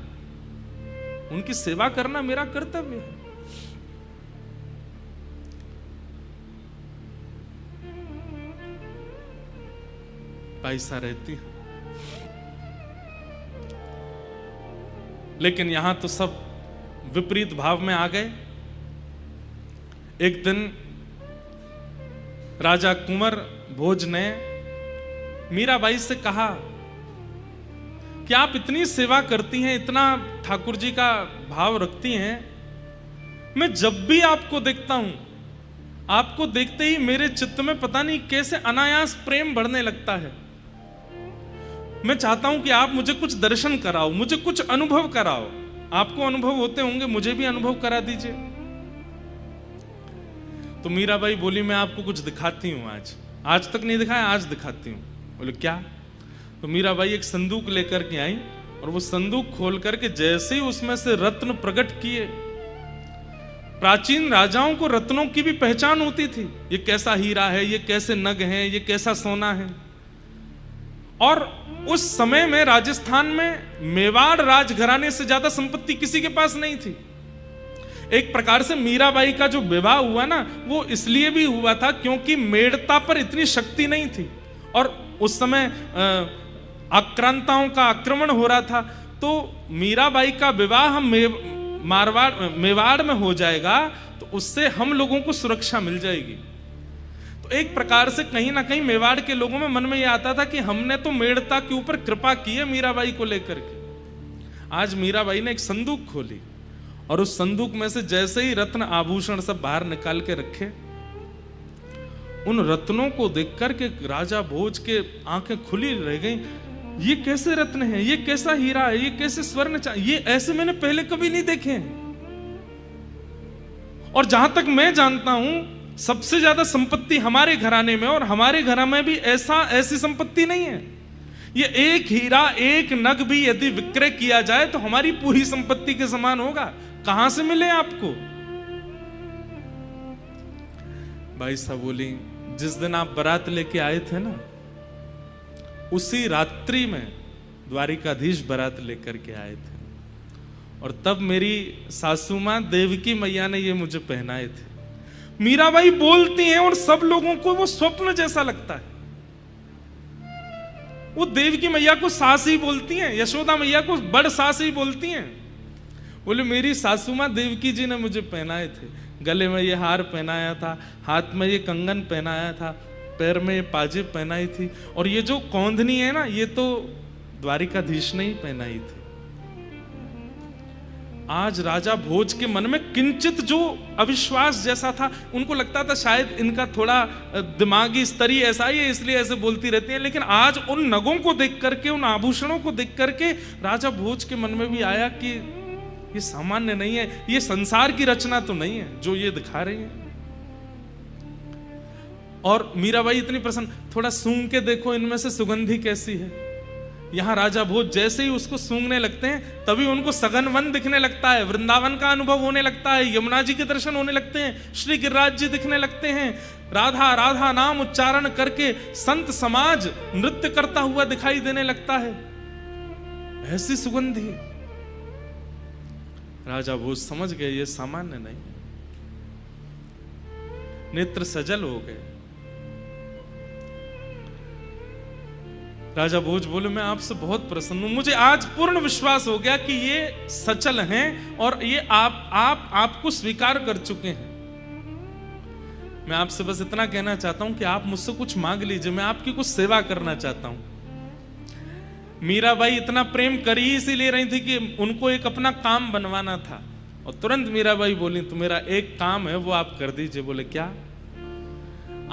उनकी सेवा करना मेरा कर्तव्य है। पैसा रहती है, लेकिन यहां तो सब विपरीत भाव में आ गए। एक दिन राजा कुंवर भोज ने मीराबाई से कहा कि आप इतनी सेवा करती हैं, इतना ठाकुर जी का भाव रखती हैं। मैं जब भी आपको देखता हूं, आपको देखते ही मेरे चित्त में पता नहीं कैसे अनायास प्रेम बढ़ने लगता है। मैं चाहता हूं कि आप मुझे कुछ दर्शन कराओ, मुझे कुछ अनुभव कराओ। आपको अनुभव होते होंगे, मुझे भी अनुभव करा दीजिए। तो मीराबाई बोली, मैं आपको कुछ दिखाती हूं। आज तक नहीं दिखाया, आज दिखाती हूं। बोले क्या? तो मीराबाई एक संदूक लेकर के आई और वो संदूक खोल करके जैसे ही उसमें से रत्न प्रकट किए। प्राचीन राजाओं को रत्नों की भी पहचान होती थी, ये कैसा हीरा है, ये कैसे नग है, ये कैसा सोना है। और उस समय में राजस्थान में मेवाड़ राजघराने से ज्यादा संपत्ति किसी के पास नहीं थी। एक प्रकार से मीराबाई का जो विवाह हुआ ना, वो इसलिए भी हुआ था क्योंकि मेड़ता पर इतनी शक्ति नहीं थी और उस समय आक्रांताओं का आक्रमण हो रहा था। तो मीराबाई का विवाह मेवाड़ में हो जाएगा तो उससे हम लोगों को सुरक्षा मिल जाएगी। तो एक प्रकार से कहीं ना कहीं मेवाड़ के लोगों में मन में यह आता था कि हमने तो मेड़ता के ऊपर कृपा की है मीराबाई को लेकर के। आज मीराबाई ने एक संदूक खोली और उस संदूक में से जैसे ही रत्न आभूषण सब बाहर निकाल के रखे, उन रत्नों को देख करके राजा भोज के आंखें खुली रह गई। ये कैसे रत्न है, ये कैसा हीरा है, ये कैसे स्वर्ण, ये ऐसे मैंने पहले कभी नहीं देखे हैं। और जहां तक मैं जानता हूं सबसे ज्यादा संपत्ति हमारे घराने में, और हमारे घर में भी ऐसी संपत्ति नहीं है। ये एक हीरा, एक नग भी यदि विक्रय किया जाए तो हमारी पूरी संपत्ति के समान होगा। कहां से मिले आपको? भाई साहब बोली, जिस दिन आप बारात लेके आए थे ना, उसी रात्रि में द्वारिकाधीश बारात लेकर के आए थे और तब मेरी सासू मां देवकी मैया ने ये मुझे पहनाए थे। मीराबाई बोलती हैं और सब लोगों को वो स्वप्न जैसा लगता है। वो देवकी मैया को सास ही बोलती हैं, यशोदा मैया को बड़ सास ही बोलती हैं। बोले मेरी सासू मां देवकी जी ने मुझे पहनाए थे। गले में ये हार पहनाया था, हाथ में ये कंगन पहनाया था, पैर में ये पाजेब पहनाई थी, और ये जो कौंधनी है ना, ये तो द्वारिकाधीश ने ही पहनाई थी। आज राजा भोज के मन में किंचित जो अविश्वास जैसा था, उनको लगता था शायद इनका थोड़ा दिमागी स्तर ही ऐसा ही है, इसलिए ऐसे बोलती रहती है। लेकिन आज उन नगों को देख करके, उन आभूषणों को देख करके राजा भोज के मन में भी आया कि ये सामान्य नहीं है, ये संसार की रचना तो नहीं है जो ये दिखा रही है। और मीराबाई इतनी प्रसन्न, थोड़ा सूंघ के देखो इनमें से सुगंधी कैसी है। यहां राजा भोज जैसे ही उसको सूंघने लगते हैं तभी उनको सघन वन दिखने लगता है, वृंदावन का अनुभव होने लगता है, यमुना जी के दर्शन होने लगते हैं, श्री गिरिराज जी दिखने लगते हैं। राधा राधा नाम उच्चारण करके संत समाज नृत्य करता हुआ दिखाई देने लगता है। ऐसी सुगंधी। राजा भोज समझ गए ये सामान्य नहीं। नेत्र सजल हो गए। राजा भोज बोले, मैं आपसे बहुत प्रसन्न हूं, मुझे आज पूर्ण विश्वास हो गया कि ये सचल हैं और ये आपको स्वीकार कर चुके हैं। मैं आपसे बस इतना कहना चाहता हूं कि आप मुझसे कुछ मांग लीजिए, मैं आपकी कुछ सेवा करना चाहता हूं। मीराबाई इतना प्रेम कर ही इसीलिए रही थी कि उनको एक अपना काम बनवाना था, और तुरंत मीराबाई बोली, तो मेरा एक काम है वो आप कर दीजिए। बोले क्या?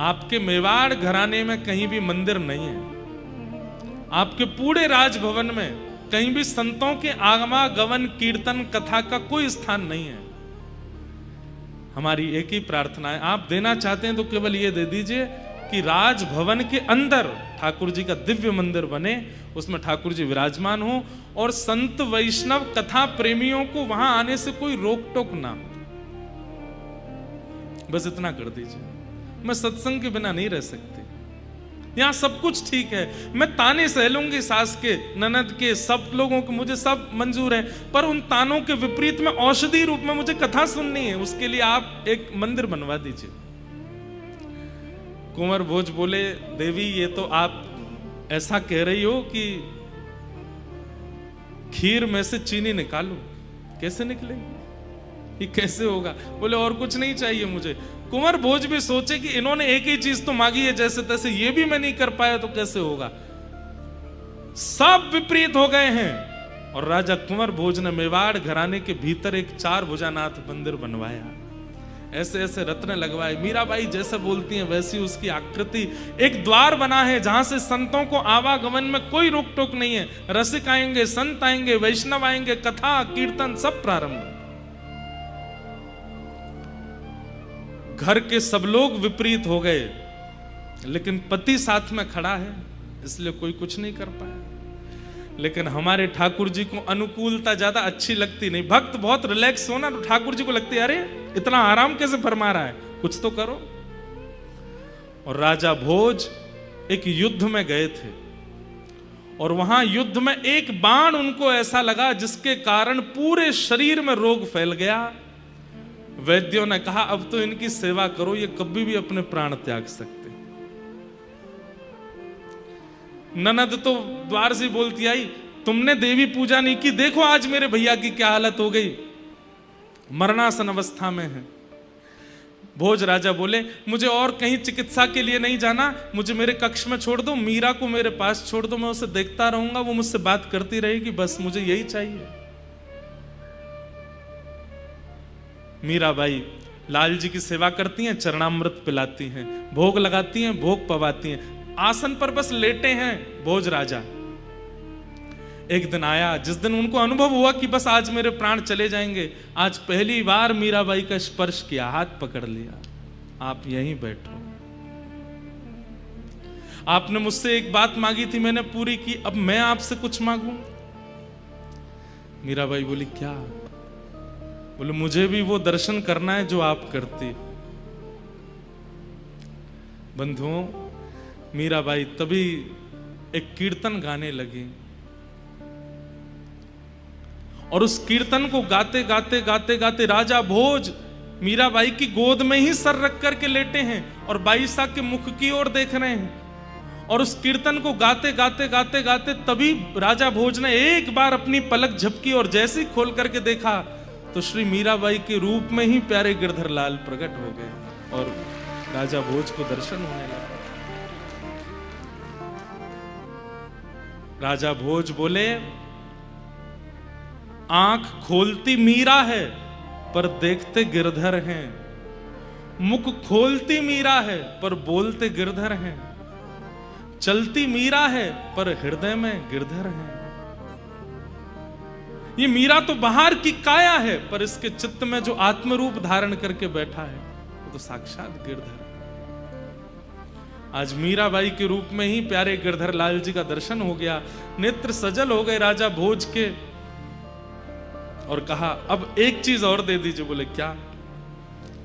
आपके मेवाड़ घराने में कहीं भी मंदिर नहीं है, आपके पूरे राजभवन में कहीं भी संतों के आगमन कीर्तन कथा का कोई स्थान नहीं है। हमारी एक ही प्रार्थना है, आप देना चाहते हैं तो केवल ये दे दीजिए कि राजभवन के अंदर ठाकुर जी का दिव्य मंदिर बने, उसमें ठाकुर जी विराजमान हो और संत वैष्णव कथा प्रेमियों को वहां आने से कोई रोक टोक ना हो। बस इतना कर दीजिए। मैं सत्संग के बिना नहीं रह सकती। यहां सब कुछ ठीक है, मैं ताने सह लूंगी सास के, ननद के, सब लोगों के, मुझे सब मंजूर है, पर उन तानों के विपरीत में औषधि रूप में मुझे कथा सुननी है। उसके लिए आप एक मंदिर बनवा दीजिए। कुंवर भोज बोले, देवी ये तो आप ऐसा कह रही हो कि खीर में से चीनी निकालो। कैसे निकलेगी? ये कैसे होगा? बोले और कुछ नहीं चाहिए मुझे। कुंवर भोज भी सोचे कि इन्होंने एक ही चीज तो मांगी है जैसे तैसे, ये भी मैं नहीं कर पाया तो कैसे होगा। सब विपरीत हो गए हैं। और राजा कुंवर भोज ने मेवाड़ घराने के भीतर एक 4 भुजानाथ मंदिर बनवाया, ऐसे ऐसे रत्न लगवाए। मीराबाई जैसे बोलती हैं वैसी उसकी आकृति। एक द्वार बना है जहां से संतों को आवागमन में कोई रोक टोक नहीं है। रसिक आएंगे, संत आएंगे, वैष्णव आएंगे, कथा कीर्तन सब प्रारंभ। घर के सब लोग विपरीत हो गए, लेकिन पति साथ में खड़ा है इसलिए कोई कुछ नहीं कर पाया। लेकिन हमारे ठाकुर जी को अनुकूलता ज्यादा अच्छी लगती नहीं। भक्त बहुत रिलैक्स होना तो ठाकुर जी को लगती है अरे इतना आराम कैसे फरमा रहा है, कुछ तो करो। और राजा भोज एक युद्ध में गए थे और वहां युद्ध में एक बाण उनको ऐसा लगा जिसके कारण पूरे शरीर में रोग फैल गया। वैद्यों ने कहा अब तो इनकी सेवा करो, ये कभी भी अपने प्राण त्याग सकते। ननद तो द्वार से बोलती आई तुमने देवी पूजा नहीं की, देखो आज मेरे भैया की क्या हालत हो गई, मरणासन अवस्था में है। भोज राजा बोले मुझे और कहीं चिकित्सा के लिए नहीं जाना, मुझे मेरे कक्ष में छोड़ दो, मीरा को मेरे पास छोड़ दो, मैं उसे देखता रहूंगा, वो मुझसे बात करती रहेगी, बस मुझे यही चाहिए। मीराबाई लाल जी की सेवा करती हैं, चरणामृत पिलाती हैं, भोग लगाती हैं, भोग पवाती हैं। आसन पर बस लेटे हैं भोज राजा। एक दिन आया जिस दिन उनको अनुभव हुआ कि बस आज मेरे प्राण चले जाएंगे। आज पहली बार मीराबाई का स्पर्श किया, हाथ पकड़ लिया, आप यहीं बैठो। आपने मुझसे एक बात मांगी थी, मैंने पूरी की, अब मैं आपसे कुछ मांगू? मीराबाई बोली क्या? बोले मुझे भी वो दर्शन करना है जो आप करती। बंधुओं, मीराबाई तभी एक कीर्तन गाने लगी और उस कीर्तन को गाते गाते गाते गाते राजा भोज मीराबाई की गोद में ही सर रख करके लेटे हैं और बाई साहब के मुख की ओर देख रहे हैं। और उस कीर्तन को गाते गाते गाते गाते तभी राजा भोज ने एक बार अपनी पलक झपकी और जैसे ही खोल करके देखा तो श्री मीराबाई के रूप में ही प्यारे गिरधर लाल प्रकट हो गए और राजा भोज को दर्शन होने लगा। राजा भोज बोले आंख खोलती मीरा है पर देखते गिरधर हैं, मुख खोलती मीरा है पर बोलते गिरधर हैं, चलती मीरा है पर हृदय में गिरधर हैं। ये मीरा तो बाहर की काया है पर इसके चित्त में जो आत्मरूप धारण करके बैठा है वो तो साक्षात गिरधर है। आज मीराबाई के रूप में ही प्यारे गिरधर लाल जी का दर्शन हो गया, नेत्र सजल हो गए राजा भोज के। और कहा अब एक चीज और दे दीजिए। बोले क्या?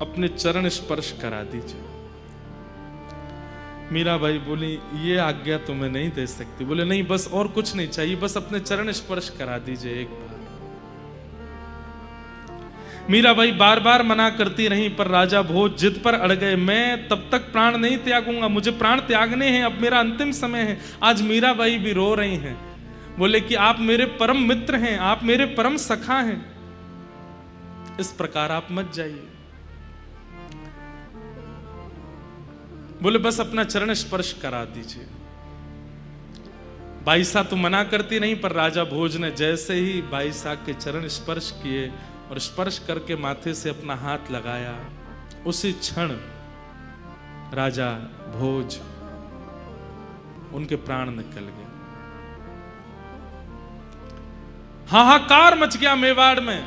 अपने चरण स्पर्श करा दीजिए। मीराबाई बोली ये आज्ञा तो मैं नहीं दे सकती। बोले नहीं, बस और कुछ नहीं चाहिए, बस अपने चरण स्पर्श करा दीजिए एक बार। मीराबाई बार बार मना करती रही पर राजा भोज जिद पर अड़ गए, मैं तब तक प्राण नहीं त्यागूंगा, मुझे प्राण त्यागने हैं, अब मेरा अंतिम समय है। आज मीराबाई भी रो रही हैं। बोले कि आप मेरे परम मित्र हैं, आप मेरे परम सखा हैं, इस प्रकार आप मत जाइए। बोले बस अपना चरण स्पर्श करा दीजिए। बाईसा तो मना करती नहीं पर राजा भोज ने जैसे ही बाईसा के चरण स्पर्श किए और स्पर्श करके माथे से अपना हाथ लगाया, उसी क्षण राजा भोज उनके प्राण निकल गए। हाहाकार मच गया मेवाड़ में।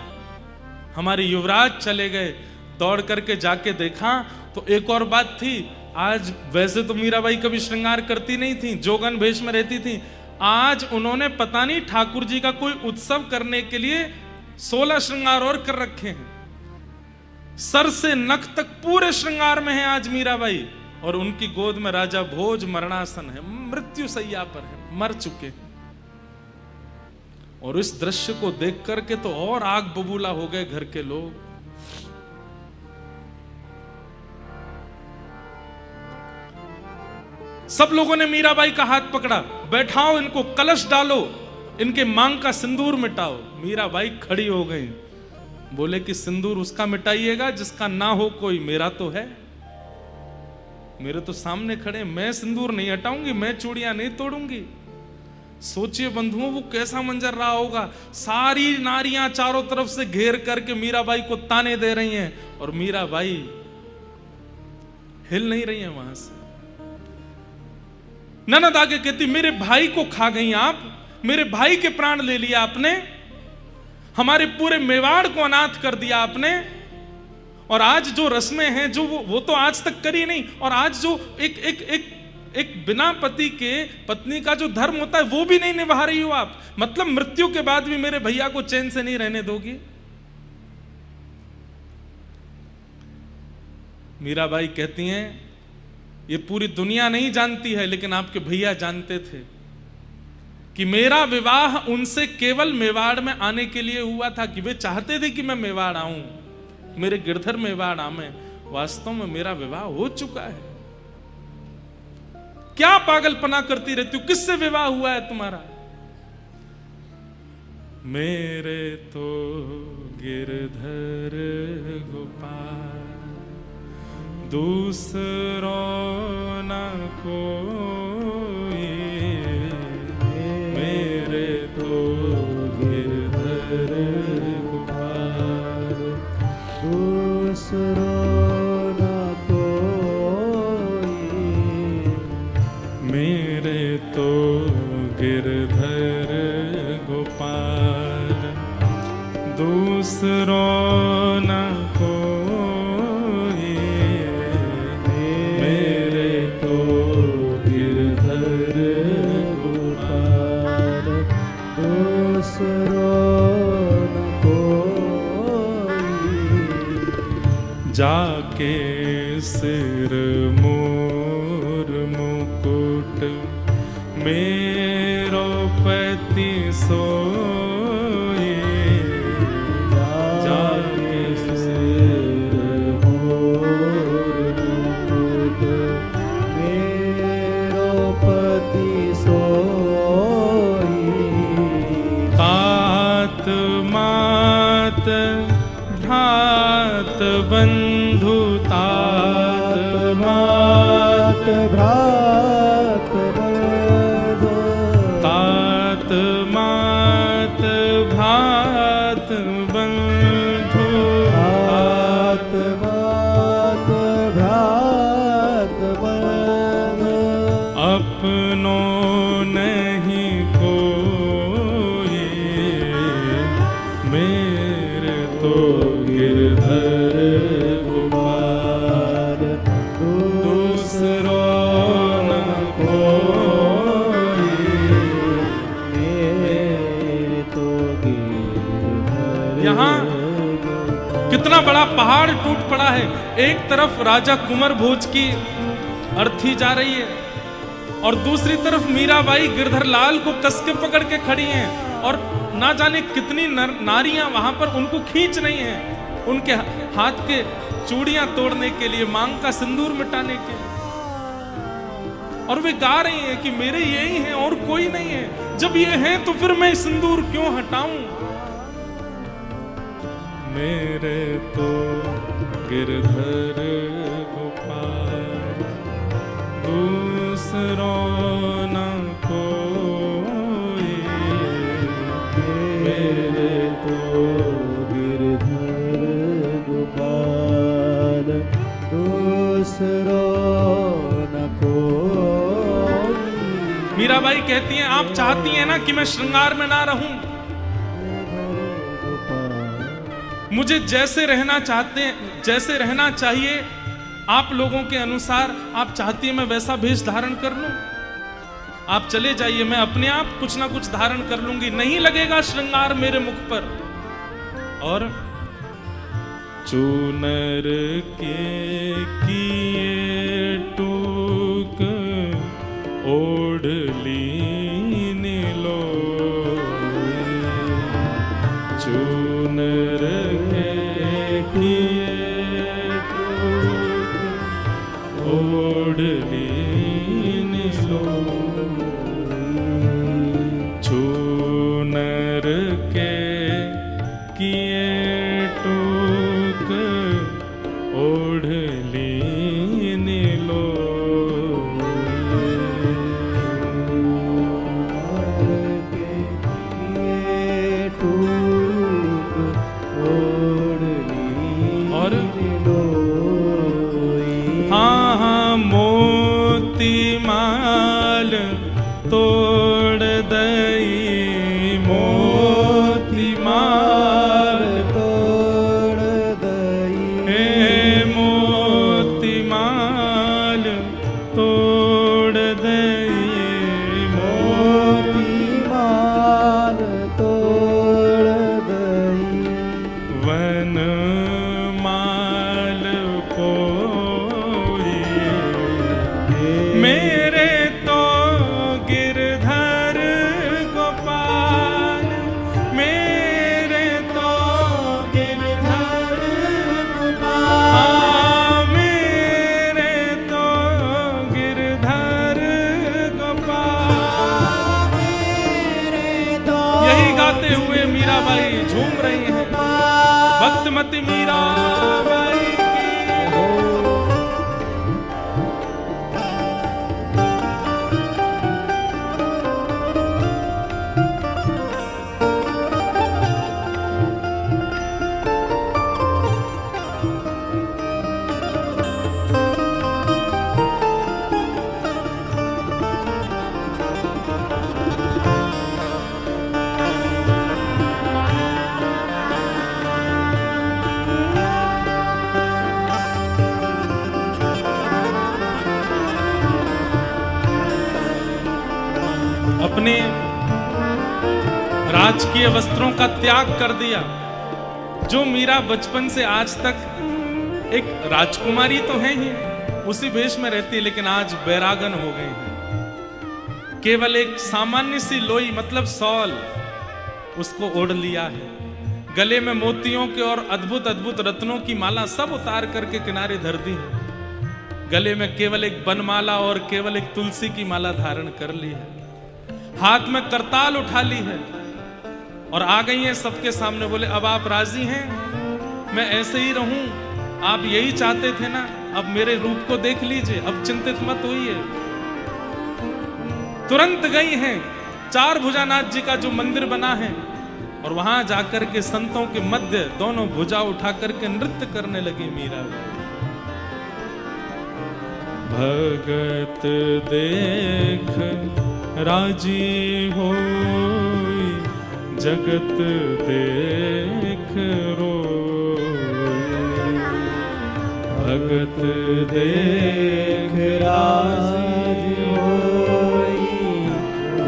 हमारे युवराज चले गए, दौड़ करके जाके देखा तो एक और बात थी। आज वैसे तो मीराबाई कभी श्रृंगार करती नहीं थी, जोगन भेष में रहती थी। आज उन्होंने पता नहीं ठाकुर जी का कोई उत्सव करने के लिए 16 श्रृंगार और कर रखे हैं। सर से नख तक पूरे श्रृंगार में है आज मीराबाई। और उनकी गोद में राजा भोज मरणासन है, मृत्यु सैया पर है, मर चुके हैं। और इस दृश्य को देख करके तो और आग बबूला हो गए घर के लोग। सब लोगों ने मीराबाई का हाथ पकड़ा, बैठाओ इनको, कलश डालो, इनके मांग का सिंदूर मिटाओ। मीराबाई खड़ी हो गई। बोले कि सिंदूर उसका मिटाइएगा जिसका ना हो कोई, मेरा तो है, मेरे तो सामने खड़े, मैं सिंदूर नहीं हटाऊंगी, मैं चूड़ियां नहीं तोड़ूंगी। सोचिए बंधुओं, वो कैसा मंजर रहा होगा। सारी नारियां चारों तरफ से घेर करके मीराबाई को ताने दे रही हैं और मीराबाई हिल नहीं रही है वहां से। ननद आगे कहती, मेरे भाई को खा गई आप, मेरे भाई के प्राण ले लिया आपने, हमारे पूरे मेवाड़ को अनाथ कर दिया आपने, और आज जो रस्में हैं जो वो तो आज तक करी नहीं, और आज जो एक एक एक एक बिना पति के पत्नी का जो धर्म होता है वो भी नहीं निभा रही हो आप। मतलब मृत्यु के बाद भी मेरे भैया को चैन से नहीं रहने दोगी। मीराबाई कहती हैं, ये पूरी दुनिया नहीं जानती है, लेकिन आपके भैया जानते थे कि मेरा विवाह उनसे केवल मेवाड़ में आने के लिए हुआ था, कि वे चाहते थे कि मैं मेवाड़ आऊं, मेरे गिरधर मेवाड़ आवे। वास्तव में मेरा विवाह हो चुका है। क्या पागलपना करती रहती हो, किससे विवाह हुआ है तुम्हारा? मेरे तो गिरधर गोपाल, दूसरो न कोई, मेरे तो गिरधर गोपाल, दूसरो न कोई, मेरे तो गिरधर गोपाल, दूसरो न कोई, मेरे तो गिरधर गोपाल, दूसरो न कोई। जाके सिर मोर मुकुट मेरो पति सोए, जाके सिर मोर मुकुट मेरो पति सोए, तात मात भ्रात बंधु, तात मात भ्रात बंधु, तात मात भ्रात बंधु, तात मात भ्रात बंधु, अपनो नहीं कोई, मेरे तो गिरधर गोपाल, दूसरो न कोई, मेरे तो गिरधर। यहाँ कितना बड़ा पहाड़ टूट पड़ा है। एक तरफ राजा कुंवर भोज की अर्थी जा रही है और दूसरी तरफ मीराबाई गिरधर लाल को कस के पकड़ के खड़ी हैं, और ना जाने कितनी नारियां वहां पर उनको खींच रही हैं, उनके हाथ के चूड़ियां तोड़ने के लिए, मांग का सिंदूर मिटाने के लिए। और वे गा रही हैं कि मेरे यही हैं और कोई नहीं है, जब ये हैं तो फिर मैं सिंदूर क्यों हटाऊं। मेरे तो गिरधर गोपाल, दूसरो न कोई, मेरे तो गिरधर गोपाल, दूसरो न कोई। मीराबाई कहती हैं, आप चाहती हैं ना कि मैं श्रृंगार में ना रहूं, मुझे जैसे रहना चाहते हैं, जैसे रहना चाहिए आप लोगों के अनुसार आप चाहती हैं मैं वैसा वेश धारण कर लूं। आप चले जाइए, मैं अपने आप कुछ ना कुछ धारण कर लूंगी, नहीं लगेगा श्रृंगार मेरे मुख पर। और चूनर के किए टूक ओढ़ लीनी लो, चूनर के किए टूक ओढ़ लीनी लो, चूनर के किए टूक ओढ़ लीनी लो। तोड़ दई मोती माल तोड़ दई मोती माल तोड़ दई मोती माल तोड़ दई वन माल कोई मेरे तो गिरधर गोपाल मेरे तो गिरधर गोपाल मेरे तो गिरधर गोपाल यही गाते हुए मीराबाई झूम रही हैं भक्तमती मीराबाई की। अपने राजकीय वस्त्रों का त्याग कर दिया। जो मीरा बचपन से आज तक एक राजकुमारी तो है ही, उसी भेष में रहती है, लेकिन आज बैरागन हो गई है। केवल एक सामान्य सी लोई मतलब सॉल उसको ओढ़ लिया है। गले में मोतियों के और अद्भुत अद्भुत रत्नों की माला सब उतार करके किनारे धर दी है। गले में केवल एक बनमाला और केवल एक तुलसी की माला धारण कर ली है। हाथ में करताल उठा ली है और आ गई हैं सबके सामने। बोले अब आप राजी हैं, मैं ऐसे ही रहूं, आप यही चाहते थे ना, अब मेरे रूप को देख लीजिए, अब चिंतित मत होइए। तुरंत गई हैं चार भुजानाथ जी का जो मंदिर बना है और वहां जाकर के संतों के मध्य दोनों भुजा उठा करके नृत्य करने लगी मीरा। भगत देख राजी होई, जगत देख रोई। भगत देख राजी होई,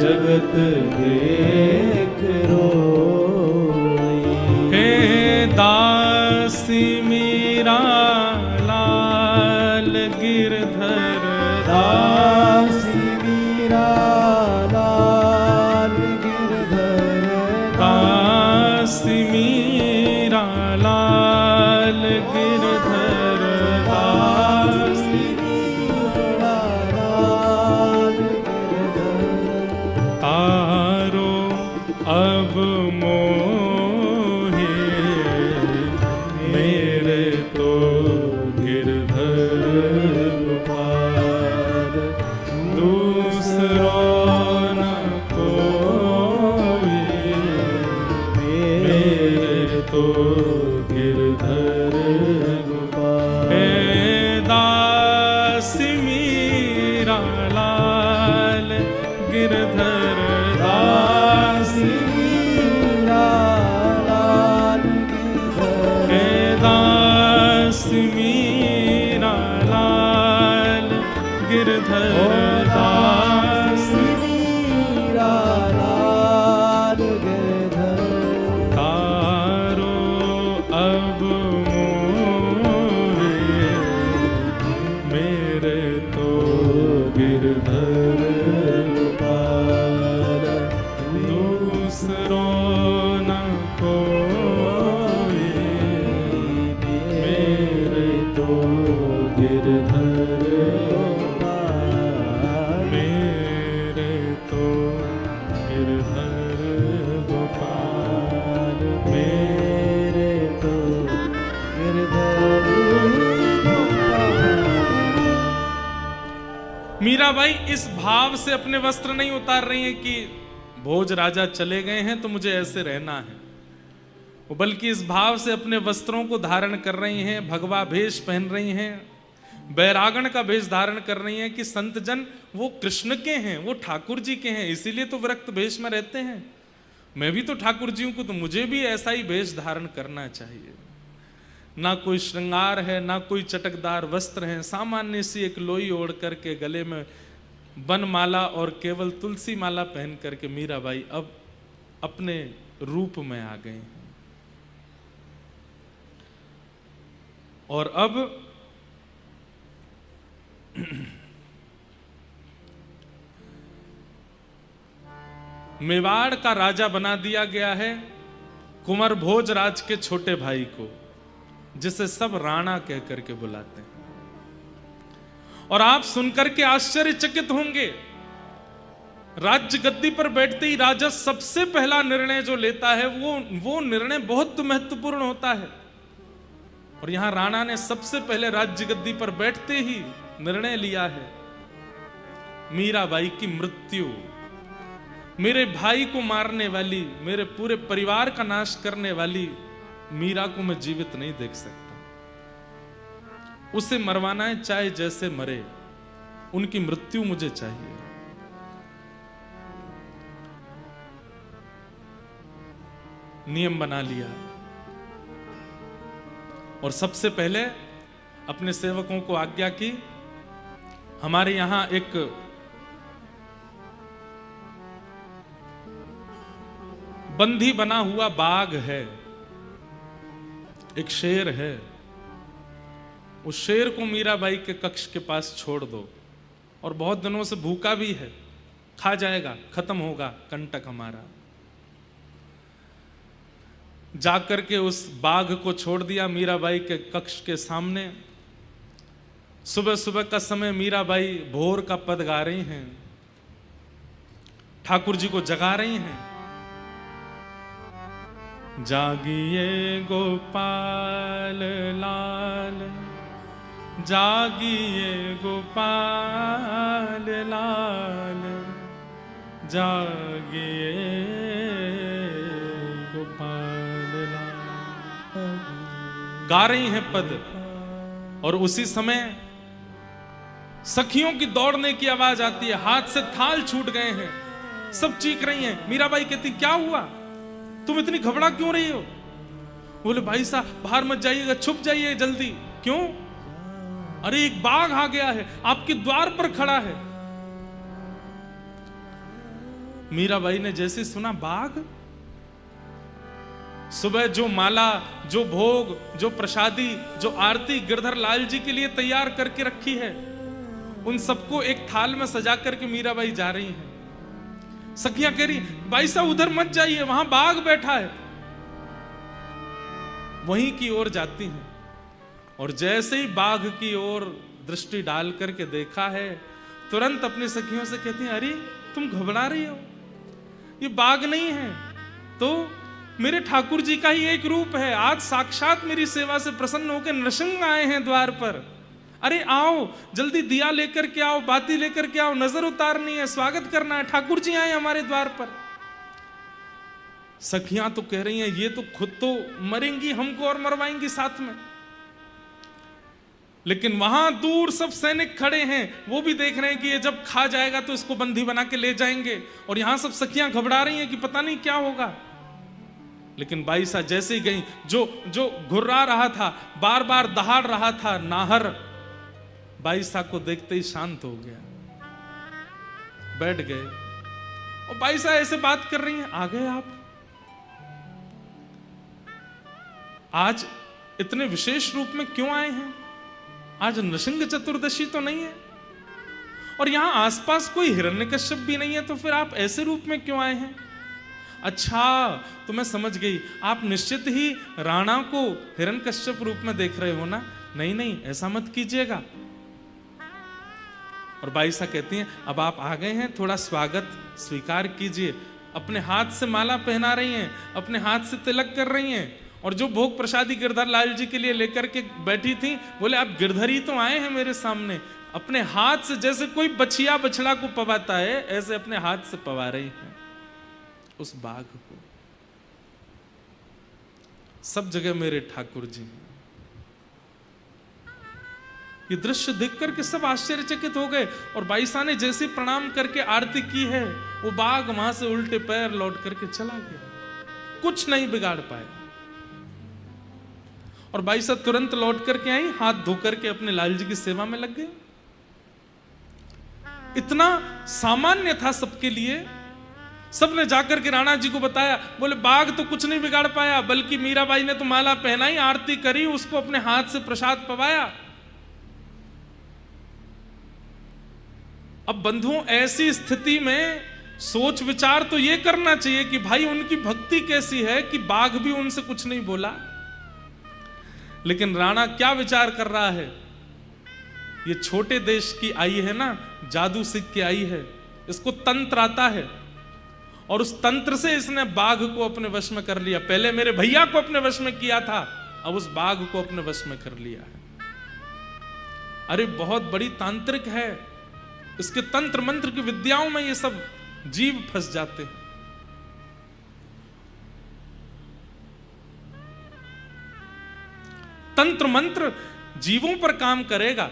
जगत देख रोई। हे दासी मीरा लाल गिरधर दासी मीरा लाल गिरधर दासी मीरा लाल गिरधर दासी मीरा लाल गिरधर तारो अब मोहे मेरे तो गिरधर गोपाल दूसरो न कोई मेरे तो गिरधर गोपाल। हे दासी मीरा लाल गिरधर दासी मीरा लाल गिरधर हे दासी मीरा लाल गिरधर दासी मीरा लाल गिरधर तारो अब मोरे मेरे तो गिरधर गोपाल दूसरो न कोई मेरे तो गिरधर गोपाल मेरे तो गिरधर गोपाल मेरे तो गिरधर गोपाल। मीराबाई इस भाव से अपने वस्त्र नहीं उतार रही हैं कि भोज राजा चले गए हैं तो मुझे ऐसे रहना है, बल्कि इस भाव से अपने वस्त्रों को धारण कर रही हैं, भगवा भेष पहन रही हैं, बैरागण का वेश धारण कर रही हैं कि संत जन वो कृष्ण के हैं, वो ठाकुर जी के हैं, इसीलिए तो विरक्त वेश में रहते हैं। मैं भी तो ठाकुर जी को, तो मुझे भी ऐसा ही वेश धारण करना चाहिए। ना कोई श्रृंगार है, ना कोई चटकदार वस्त्र है, सामान्य सी एक लोई ओढ़ करके गले में बनमाला और केवल तुलसी माला पहन करके मीराबाई अब अपने रूप में आ गए हैं। और अब मेवाड़ का राजा बना दिया गया है कुंवर भोजराज के छोटे भाई को, जिसे सब राणा कह करके बुलाते हैं। और आप सुनकर के आश्चर्यचकित होंगे, राज्य गद्दी पर बैठते ही राजा सबसे पहला निर्णय जो लेता है वो निर्णय बहुत महत्वपूर्ण होता है। और यहां राणा ने सबसे पहले राज्य गद्दी पर बैठते ही निर्णय लिया है, मीराबाई की मृत्यु, मेरे भाई को मारने वाली, मेरे पूरे परिवार का नाश करने वाली मीरा को मैं जीवित नहीं देख सकता। उसे मरवाना है, चाहे जैसे मरे, उनकी मृत्यु मुझे चाहिए। नियम बना लिया और सबसे पहले अपने सेवकों को आज्ञा की, हमारे यहां एक बंधी बना हुआ बाघ है, एक शेर है, उस शेर को मीराबाई के कक्ष के पास छोड़ दो। और बहुत दिनों से भूखा भी है, खा जाएगा, खत्म होगा कंटक हमारा। जाकर के उस बाघ को छोड़ दिया मीराबाई के कक्ष के सामने। सुबह सुबह का समय मीराबाई भोर का पद गा रही हैं, ठाकुर जी को जगा रही हैं। जागिए गोपाल लाल, जागिए गोपाल लाल, जागिए गोपाल लाल। गा रही हैं पद, और उसी समय सखियों की दौड़ने की आवाज आती है, हाथ से थाल छूट गए हैं, सब चीख रही हैं। मीराबाई कहती, क्या हुआ, तुम इतनी घबरा क्यों रही हो? बोले, भाई साहब बाहर मत जाइएगा, छुप जाइए जल्दी। क्यों? अरे एक बाघ आ गया है, आपके द्वार पर खड़ा है। मीराबाई ने जैसे सुना बाघ, सुबह जो माला, जो भोग, जो प्रसादी, जो आरती गिरधर लाल जी के लिए तैयार करके रखी है, उन सबको एक थाल में सजा करके मीराबाई जा रही हैं। सखियां कह रही, भाई साहब उधर मत जाइए, वहां बाघ बैठा है। वहीं की ओर जाती हैं, और जैसे ही बाघ की ओर दृष्टि डाल करके देखा है, तुरंत अपनी सखियों से कहती हैं, अरे तुम घबरा रही हो, ये बाघ नहीं है, तो मेरे ठाकुर जी का ही एक रूप है। आज साक्षात मेरी सेवा से प्रसन्न होकर नृसिंह आए हैं द्वार पर। अरे आओ, जल्दी दिया लेकर के आओ, बाती लेकर के आओ, नजर उतारनी है, स्वागत करना है, ठाकुर जी आए हमारे द्वार पर। सखियां तो कह रही हैं, ये तो खुद तो मरेंगी, हमको और मरवाएंगी साथ में। लेकिन वहां दूर सब सैनिक खड़े हैं, वो भी देख रहे हैं कि ये जब खा जाएगा तो इसको बंदी बना के ले जाएंगे। और यहां सब सखियां घबरा रही हैं कि पता नहीं क्या होगा। लेकिन बाईसा जैसे ही गई, जो घुर्रा रहा था, बार बार दहाड़ रहा था नाहर, बाईसा को देखते ही शांत हो गया, बैठ गए। और बाईसा ऐसे बात कर रही हैं, आ गए आप, आज इतने विशेष रूप में क्यों आए हैं? आज नृसिंह चतुर्दशी तो नहीं है, और यहां आसपास कोई हिरण्यकश्यप भी नहीं है, तो फिर आप ऐसे रूप में क्यों आए हैं? अच्छा, तो मैं समझ गई, आप निश्चित ही राणा को हिरण्यकश्यप रूप में देख रहे हो ना? नहीं नहीं, ऐसा मत कीजिएगा। और बाईसा कहती हैं, अब आप आ गए हैं, थोड़ा स्वागत स्वीकार कीजिए। अपने हाथ से माला पहना रही हैं, अपने हाथ से तिलक कर रही हैं, और जो भोग प्रसादी गिरधर लाल जी के लिए लेकर के बैठी थी, बोले आप गिरधर ही तो आए हैं मेरे सामने। अपने हाथ से, जैसे कोई बछिया बछड़ा को पवाता है, ऐसे अपने हाथ से पवा रही हैं उस बाघ को। सब जगह मेरे ठाकुर जी हैं। ये दृश्य देख करके सब आश्चर्यचकित हो गए। और बाईसा ने जैसे प्रणाम करके आरती की है, वो बाघ वहां से उल्टे पैर लौट करके चला गया, कुछ नहीं बिगाड़ पाया। और बाईसा तुरंत लौट करके आई, हाथ धो करके अपने लाल जी की सेवा में लग गए। इतना सामान्य था सबके लिए। सबने जाकर के राणा जी को बताया, बोले बाघ तो कुछ नहीं बिगाड़ पाया, बल्कि मीराबाई ने तो माला पहनाई, आरती करी, उसको अपने हाथ से प्रसाद पवाया। अब बंधुओं, ऐसी स्थिति में सोच विचार तो यह करना चाहिए कि भाई उनकी भक्ति कैसी है कि बाघ भी उनसे कुछ नहीं बोला। लेकिन राणा क्या विचार कर रहा है, ये छोटे देश की आई है ना, जादू सीख के आई है, इसको तंत्र आता है, और उस तंत्र से इसने बाघ को अपने वश में कर लिया। पहले मेरे भैया को अपने वश में किया था, अब उस बाघ को अपने वश में कर लिया है। अरे बहुत बड़ी तांत्रिक है, इसके तंत्र मंत्र की विद्याओं में ये सब जीव फंस जाते हैं। तंत्र मंत्र जीवों पर काम करेगा,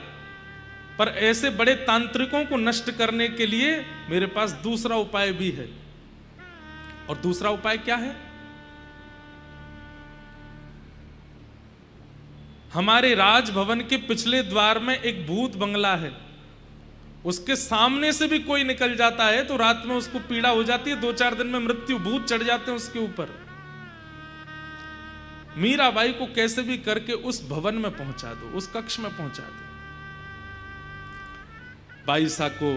पर ऐसे बड़े तांत्रिकों को नष्ट करने के लिए मेरे पास दूसरा उपाय भी है। और दूसरा उपाय क्या है? हमारे राजभवन के पिछले द्वार में एक भूत बंगला है, उसके सामने से भी कोई निकल जाता है तो रात में उसको पीड़ा हो जाती है, 2-4 दिन में मृत्यु, भूत चढ़ जाते हैं उसके ऊपर। मीराबाई को कैसे भी करके उस भवन में पहुंचा दो, उस कक्ष में पहुंचा दो। बाईसा को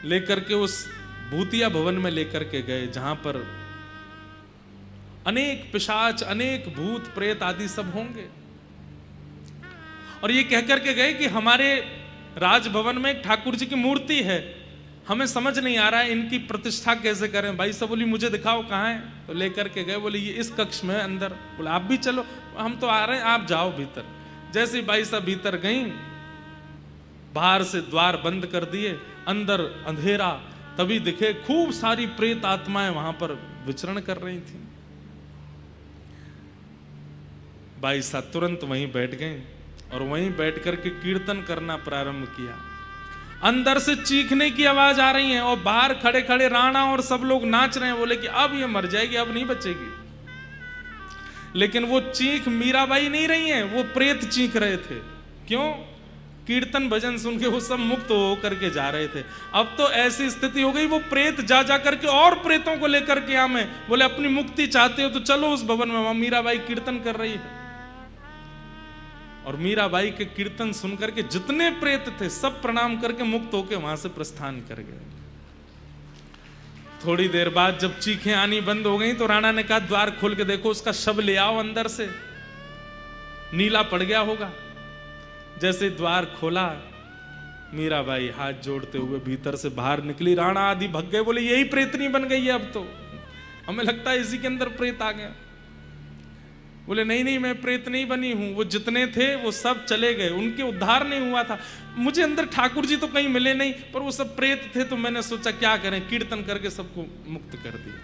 लेकर के उस भूतिया भवन में लेकर के गए, जहां पर अनेक पिशाच, अनेक भूत प्रेत आदि सब होंगे। और ये कहकर के गए कि हमारे राजभवन में एक ठाकुर जी की मूर्ति है, हमें समझ नहीं आ रहा है इनकी प्रतिष्ठा कैसे करें। भाई साहब बोली मुझे दिखाओ कहाँ है, तो लेकर के गए, बोले ये इस कक्ष में अंदर। बोले आप भी चलो, हम तो आ रहे हैं, आप जाओ भीतर। जैसे ही भाई साहब भीतर गई, बाहर से द्वार बंद कर दिए, अंदर अंधेरा, तभी दिखे खूब सारी प्रेत आत्माएं वहां पर विचरण कर रही थी। भाई साहब तुरंत वहीं बैठ गए और वहीं बैठ करके कीर्तन करना प्रारंभ किया। अंदर से चीखने की आवाज आ रही है और बाहर खड़े खड़े राणा और सब लोग नाच रहे हैं। बोले कि अब ये मर जाएगी, अब नहीं बचेगी। लेकिन वो चीख मीराबाई नहीं रही है, वो प्रेत चीख रहे थे। क्यों? कीर्तन भजन सुन के वो सब मुक्त हो करके जा रहे थे। अब तो ऐसी स्थिति हो गई, वो प्रेत जा जा करके और प्रेतों को लेकर के आए। बोले अपनी मुक्ति चाहते हो तो चलो उस भवन में, वहां मीराबाई कीर्तन कर रही है। और मीराबाई के कीर्तन सुनकर के जितने प्रेत थे सब प्रणाम करके मुक्त होकर वहां से प्रस्थान कर गए। थोड़ी देर बाद जब चीखें आनी बंद हो गई तो राणा ने कहा द्वार खोल के देखो, उसका शव ले आओ अंदर से, नीला पड़ गया होगा। जैसे द्वार खोला, मीराबाई हाथ जोड़ते हुए भीतर से बाहर निकली। राणा आदि भग गए, बोले यही प्रेतनी बन गई है, अब तो हमें लगता है इसी के अंदर प्रेत आ गया। बोले नहीं नहीं, मैं प्रेत नहीं बनी हूं, वो जितने थे वो सब चले गए, उनके उद्धार नहीं हुआ था। मुझे अंदर ठाकुर जी तो कहीं मिले नहीं, पर वो सब प्रेत थे, तो मैंने सोचा क्या करें, कीर्तन करके सबको मुक्त कर दिया।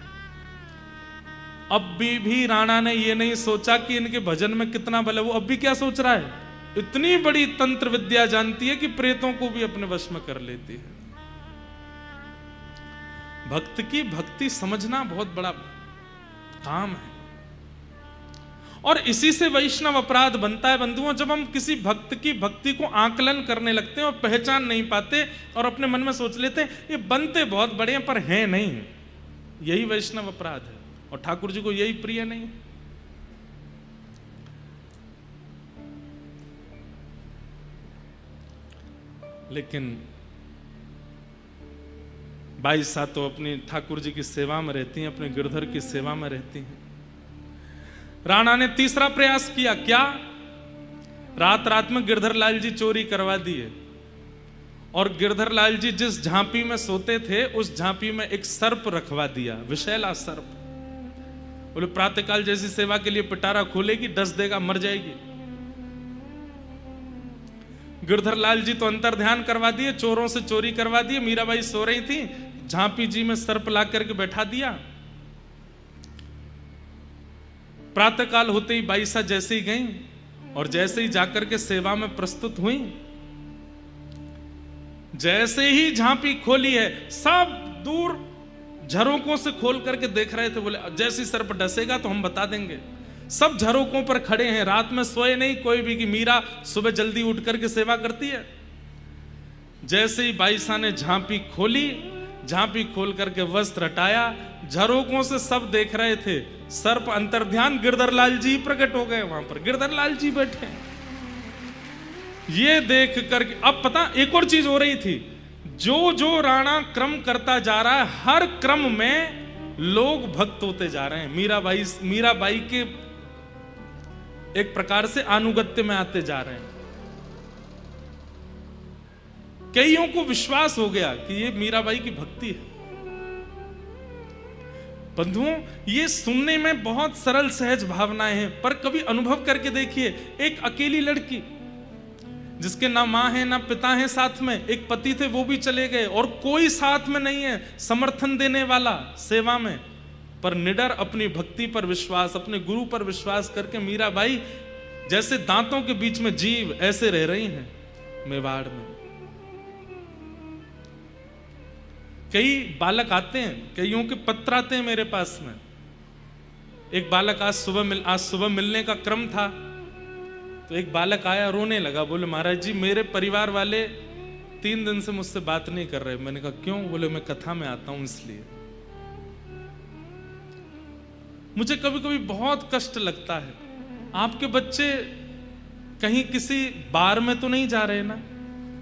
अब भी राणा ने ये नहीं सोचा कि इनके भजन में कितना बल है। वो अब भी क्या सोच रहा है, इतनी बड़ी तंत्र विद्या जानती है कि प्रेतों को भी अपने वश में कर लेती है। भक्त की भक्ति समझना बहुत बड़ा काम है, और इसी से वैष्णव अपराध बनता है बंधुओं। जब हम किसी भक्त की भक्ति को आकलन करने लगते हैं और पहचान नहीं पाते और अपने मन में सोच लेते हैं ये बनते बहुत बड़े हैं पर हैं नहीं, यही वैष्णव अपराध है, और ठाकुर जी को यही प्रिय नहीं है। लेकिन बाईसा तो अपनी ठाकुर जी की सेवा में रहती हैं, अपने गिरधर की सेवा में रहती हैं। राणा ने तीसरा प्रयास किया। क्या? रात रात में गिरधर लाल जी चोरी करवा दिए, और गिरधर लाल जी जिस झांपी में सोते थे उस झांपी में एक सर्प रखवा दिया, विषैला सर्प। बोले प्रातःकाल जैसी सेवा के लिए पिटारा खोलेगी, डस देगा, मर जाएगी। गिरधर लाल जी तो अंतर ध्यान करवा दिए, चोरों से चोरी करवा दिए। मीराबाई सो रही थी, झांपी जी में सर्प ला करके बैठा दिया। प्रातःकाल होते ही बाईसा जैसे ही गई, और जैसे ही जाकर के सेवा में प्रस्तुत हुई, जैसे ही झांपी खोली है, सब दूर झरोकों से खोल करके देख रहे थे। बोले जैसे सर्प डसेगा तो हम बता देंगे। सब झरोकों पर खड़े हैं, रात में सोए नहीं कोई भी कि मीरा सुबह जल्दी उठ करके सेवा करती है। जैसे ही बाईसा ने झांपी खोली, झांपी खोल करके वस्त्र हटाया, झरोकों से सब देख रहे थे। सर्प अंतर्ध्यान गिरधरलाल जी प्रकट हो गए वहां पर, गिरधरलाल जी बैठे। ये देख करके अब पता एक और चीज हो रही थी, जो जो राणा क्रम करता जा रहा है, हर क्रम में लोग भक्त होते जा रहे हैं। मीराबाई के एक प्रकार से अनुगत्य में आते जा रहे हैं। कईयों को विश्वास हो गया कि ये मीराबाई की भक्ति है। बंधुओं, ये सुनने में बहुत सरल सहज भावनाएं हैं, पर कभी अनुभव करके देखिए। एक अकेली लड़की जिसके ना माँ है ना पिता है साथ में, एक पति थे वो भी चले गए और कोई साथ में नहीं है समर्थन देने वाला सेवा में, पर निडर अपनी भक्ति पर विश्वास, अपने गुरु पर विश्वास करके मीराबाई जैसे दांतों के बीच में जीव ऐसे रह रही हैं मेवाड़ में। कई बालक आते हैं, कईयों के पत्र आते हैं मेरे पास में। एक बालक आज सुबह मिलने का क्रम था, तो एक बालक आया, रोने लगा। बोले महाराज जी मेरे परिवार वाले 3 दिन से मुझसे बात नहीं कर रहे। मैंने कहा क्यों? बोले मैं कथा में आता हूं इसलिए। मुझे कभी कभी बहुत कष्ट लगता है, आपके बच्चे कहीं किसी बार में तो नहीं जा रहे ना,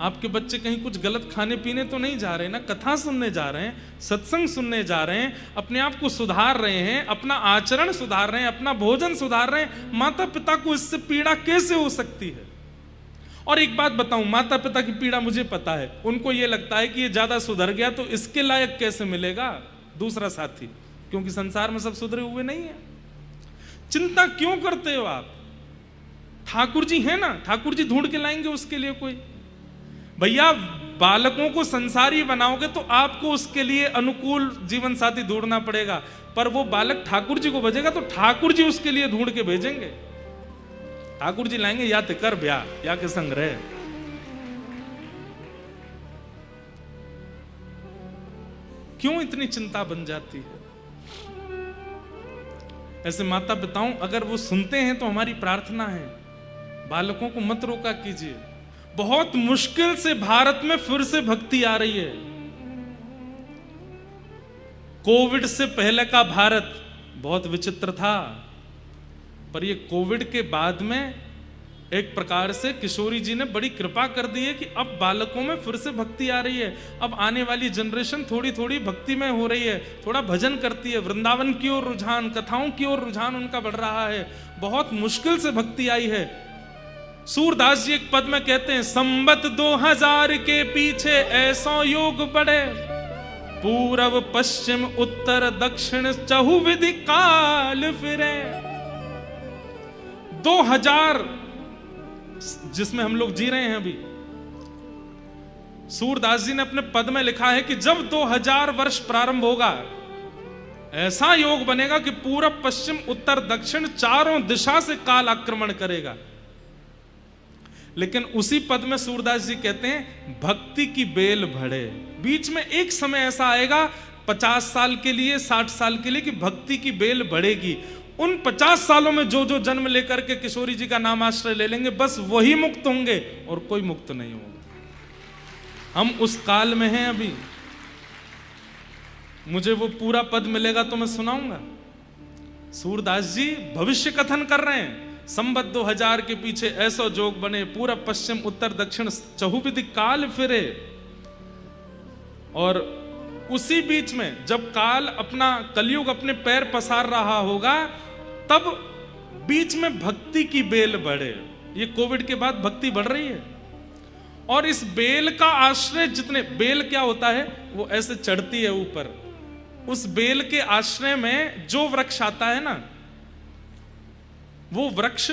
आपके बच्चे कहीं कुछ गलत खाने पीने तो नहीं जा रहे ना, कथा सुनने जा रहे हैं, सत्संग सुनने जा रहे हैं, अपने आप को सुधार रहे हैं, अपना आचरण सुधार रहे हैं, अपना भोजन सुधार रहे हैं। माता पिता को इससे पीड़ा कैसे हो सकती है? और एक बात बताऊं, माता पिता की पीड़ा मुझे पता है। उनको यह लगता है कि ये ज्यादा सुधर गया तो इसके लायक कैसे मिलेगा दूसरा साथी, क्योंकि संसार में सब सुधरे हुए नहीं है। चिंता क्यों करते हो आप? ठाकुर जी है ना, ठाकुर जी ढूंढ के लाएंगे उसके लिए कोई। भैया बालकों को संसारी बनाओगे तो आपको उसके लिए अनुकूल जीवन साथी ढूंढना पड़ेगा, पर वो बालक ठाकुर जी को भेजेगा तो ठाकुर जी उसके लिए ढूंढ के भेजेंगे। ठाकुर जी लाएंगे या तो कर ब्याह या के संग रहे। क्यों इतनी चिंता बन जाती है? ऐसे माता पिताओं अगर वो सुनते हैं तो हमारी प्रार्थना है, बालकों को मत रोका कीजिए। बहुत मुश्किल से भारत में फिर से भक्ति आ रही है। कोविड से पहले का भारत बहुत विचित्र था, पर ये कोविड के बाद में एक प्रकार से किशोरी जी ने बड़ी कृपा कर दी है कि अब बालकों में फिर से भक्ति आ रही है। अब आने वाली जनरेशन थोड़ी थोड़ी भक्ति में हो रही है, थोड़ा भजन करती है, वृंदावन की ओर रुझान, कथाओं की ओर रुझान उनका बढ़ रहा है। बहुत मुश्किल से भक्ति आई है। सूरदास जी एक पद में कहते हैं, संबत 2000 के पीछे ऐसा योग बढ़े, पूरब पश्चिम उत्तर दक्षिण चहुविधि काल फिरे। 2000 जिसमें हम लोग जी रहे हैं अभी, सूरदास जी ने अपने पद में लिखा है कि जब 2000 वर्ष प्रारंभ होगा, ऐसा योग बनेगा कि पूरब पश्चिम उत्तर दक्षिण चारों दिशा से काल आक्रमण करेगा। लेकिन उसी पद में सूरदास जी कहते हैं, भक्ति की बेल बढ़े। बीच में एक समय ऐसा आएगा 50 साल के लिए, 60 साल के लिए, कि भक्ति की बेल बढ़ेगी। उन 50 सालों में जो जो जन्म लेकर के किशोरी जी का नाम आश्रय ले लेंगे, बस वही मुक्त होंगे और कोई मुक्त नहीं होगा। हम उस काल में हैं अभी। मुझे वो पूरा पद मिलेगा तो मैं सुनाऊंगा। सूरदास जी भविष्य कथन कर रहे हैं, संबत 2000 के पीछे ऐसा जोग बने, पूरब पश्चिम उत्तर दक्षिण चहुविधि काल फिरे। और उसी बीच में जब काल अपना कलयुग अपने पैर पसार रहा होगा, तब बीच में भक्ति की बेल बढ़े। ये कोविड के बाद भक्ति बढ़ रही है, और इस बेल का आश्रय जितने, बेल क्या होता है, वो ऐसे चढ़ती है ऊपर। उस बेल के आश्रय में जो वृक्ष आता है ना, वो वृक्ष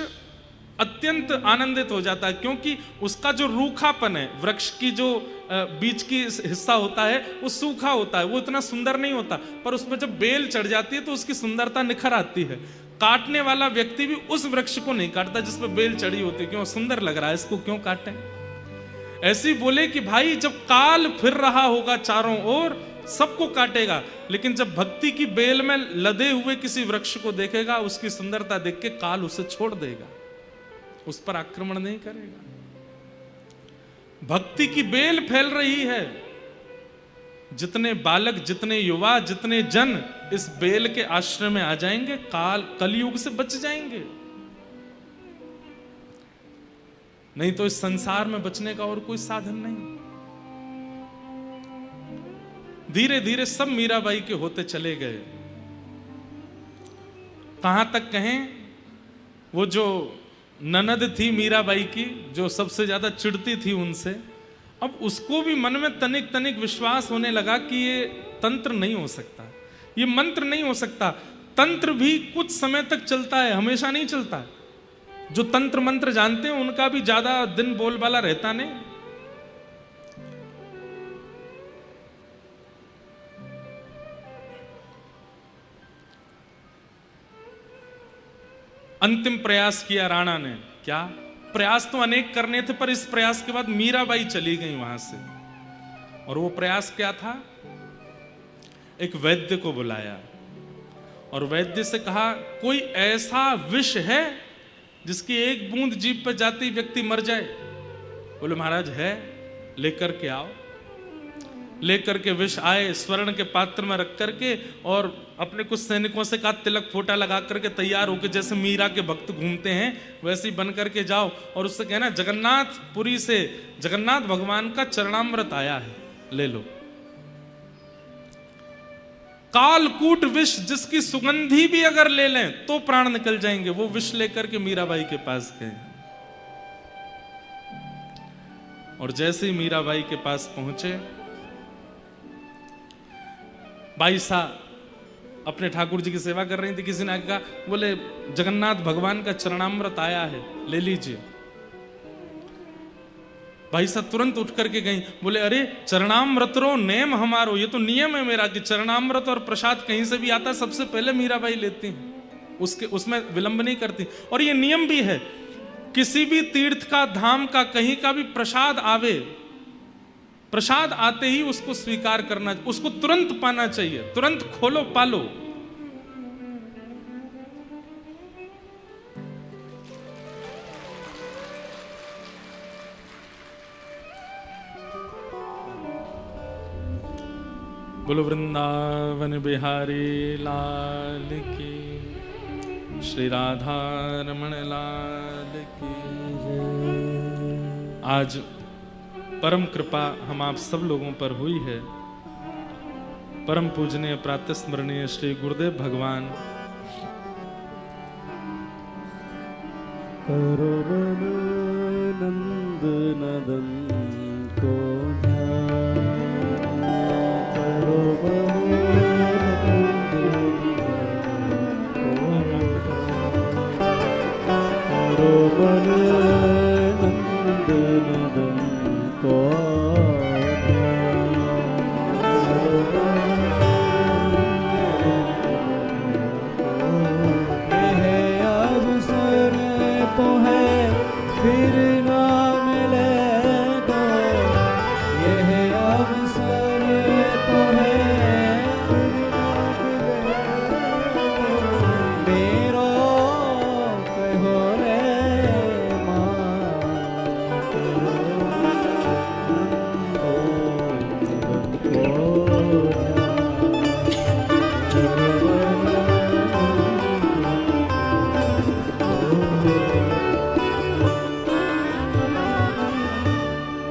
अत्यंत आनंदित हो जाता है, क्योंकि उसका जो रूखापन है, वृक्ष की जो बीच की हिस्सा होता है वो सूखा होता है, वो इतना सुंदर नहीं होता, पर उस पर जब बेल चढ़ जाती है तो उसकी सुंदरता निखर आती है। काटने वाला व्यक्ति भी उस वृक्ष को नहीं काटता जिस पर बेल चढ़ी होती है, क्यों सुंदर लग रहा है, इसको क्यों काटें। ऐसे ही बोले कि भाई जब काल फिर रहा होगा चारों ओर, सबको काटेगा, लेकिन जब भक्ति की बेल में लदे हुए किसी वृक्ष को देखेगा, उसकी सुंदरता देख के काल उसे छोड़ देगा, उस पर आक्रमण नहीं करेगा। भक्ति की बेल फैल रही है, जितने बालक, जितने युवा, जितने जन इस बेल के आश्रय में आ जाएंगे, कलयुग से बच जाएंगे। नहीं तो इस संसार में बचने का और कोई साधन नहीं। धीरे धीरे सब मीराबाई के होते चले गए। कहां तक कहें, वो जो ननद थी मीराबाई की, जो सबसे ज्यादा चिढ़ती थी उनसे, अब उसको भी मन में तनिक तनिक विश्वास होने लगा कि ये तंत्र नहीं हो सकता, ये मंत्र नहीं हो सकता। तंत्र भी कुछ समय तक चलता है, हमेशा नहीं चलता। जो तंत्र मंत्र जानते हैं उनका भी ज्यादा दिन बोलबाला रहता नहीं। अंतिम प्रयास किया राणा ने। क्या प्रयास तो अनेक करने थे, पर इस प्रयास के बाद मीराबाई चली गई वहां से। और वो प्रयास क्या था? एक वैद्य को बुलाया और वैद्य से कहा, कोई ऐसा विष है जिसकी एक बूंद जीभ पर जाते ही व्यक्ति मर जाए? बोले महाराज है, लेकर के आओ। लेकर के विष आए, स्वर्ण के पात्र में रख करके, और अपने कुछ सैनिकों से कहा तिलक फोटा लगा करके तैयार होकर, जैसे मीरा के भक्त घूमते हैं वैसे ही बन करके जाओ, और उससे कहना जगन्नाथपुरी से जगन्नाथ भगवान का चरणामृत आया है, ले लो। कालकूट विष जिसकी सुगंधी भी अगर ले लें तो प्राण निकल जाएंगे, वो विष लेकर के मीराबाई के पास गए। और जैसे ही मीराबाई के पास पहुंचे, बाई साहब अपने ठाकुर जी की सेवा कर रही थी, किसी ने कहा, बोले जगन्नाथ भगवान का चरणामृत आया है, ले लीजिए। भाई साहब तुरंत उठ करके गई, बोले अरे चरणामृत रो नेम हमारो, ये तो नियम है मेरा कि चरणामृत और प्रसाद कहीं से भी आता है सबसे पहले मीराबाई लेती हैं, उसमें विलंब नहीं करती। और ये नियम भी है, किसी भी तीर्थ का, धाम का, कहीं का भी प्रसाद आवे, प्रसाद आते ही उसको स्वीकार करना, उसको तुरंत पाना चाहिए, तुरंत खोलो पालो। बोलो वृंदावन बिहारी लाल की, श्री राधा रमण लाल की। आज परम कृपा हम आप सब लोगों पर हुई है। परम पूजनीय प्रातः स्मरणीय श्री गुरुदेव भगवान करो मन नंद नदन को ध्यान, करो मन नंद करो मन नंद नदन को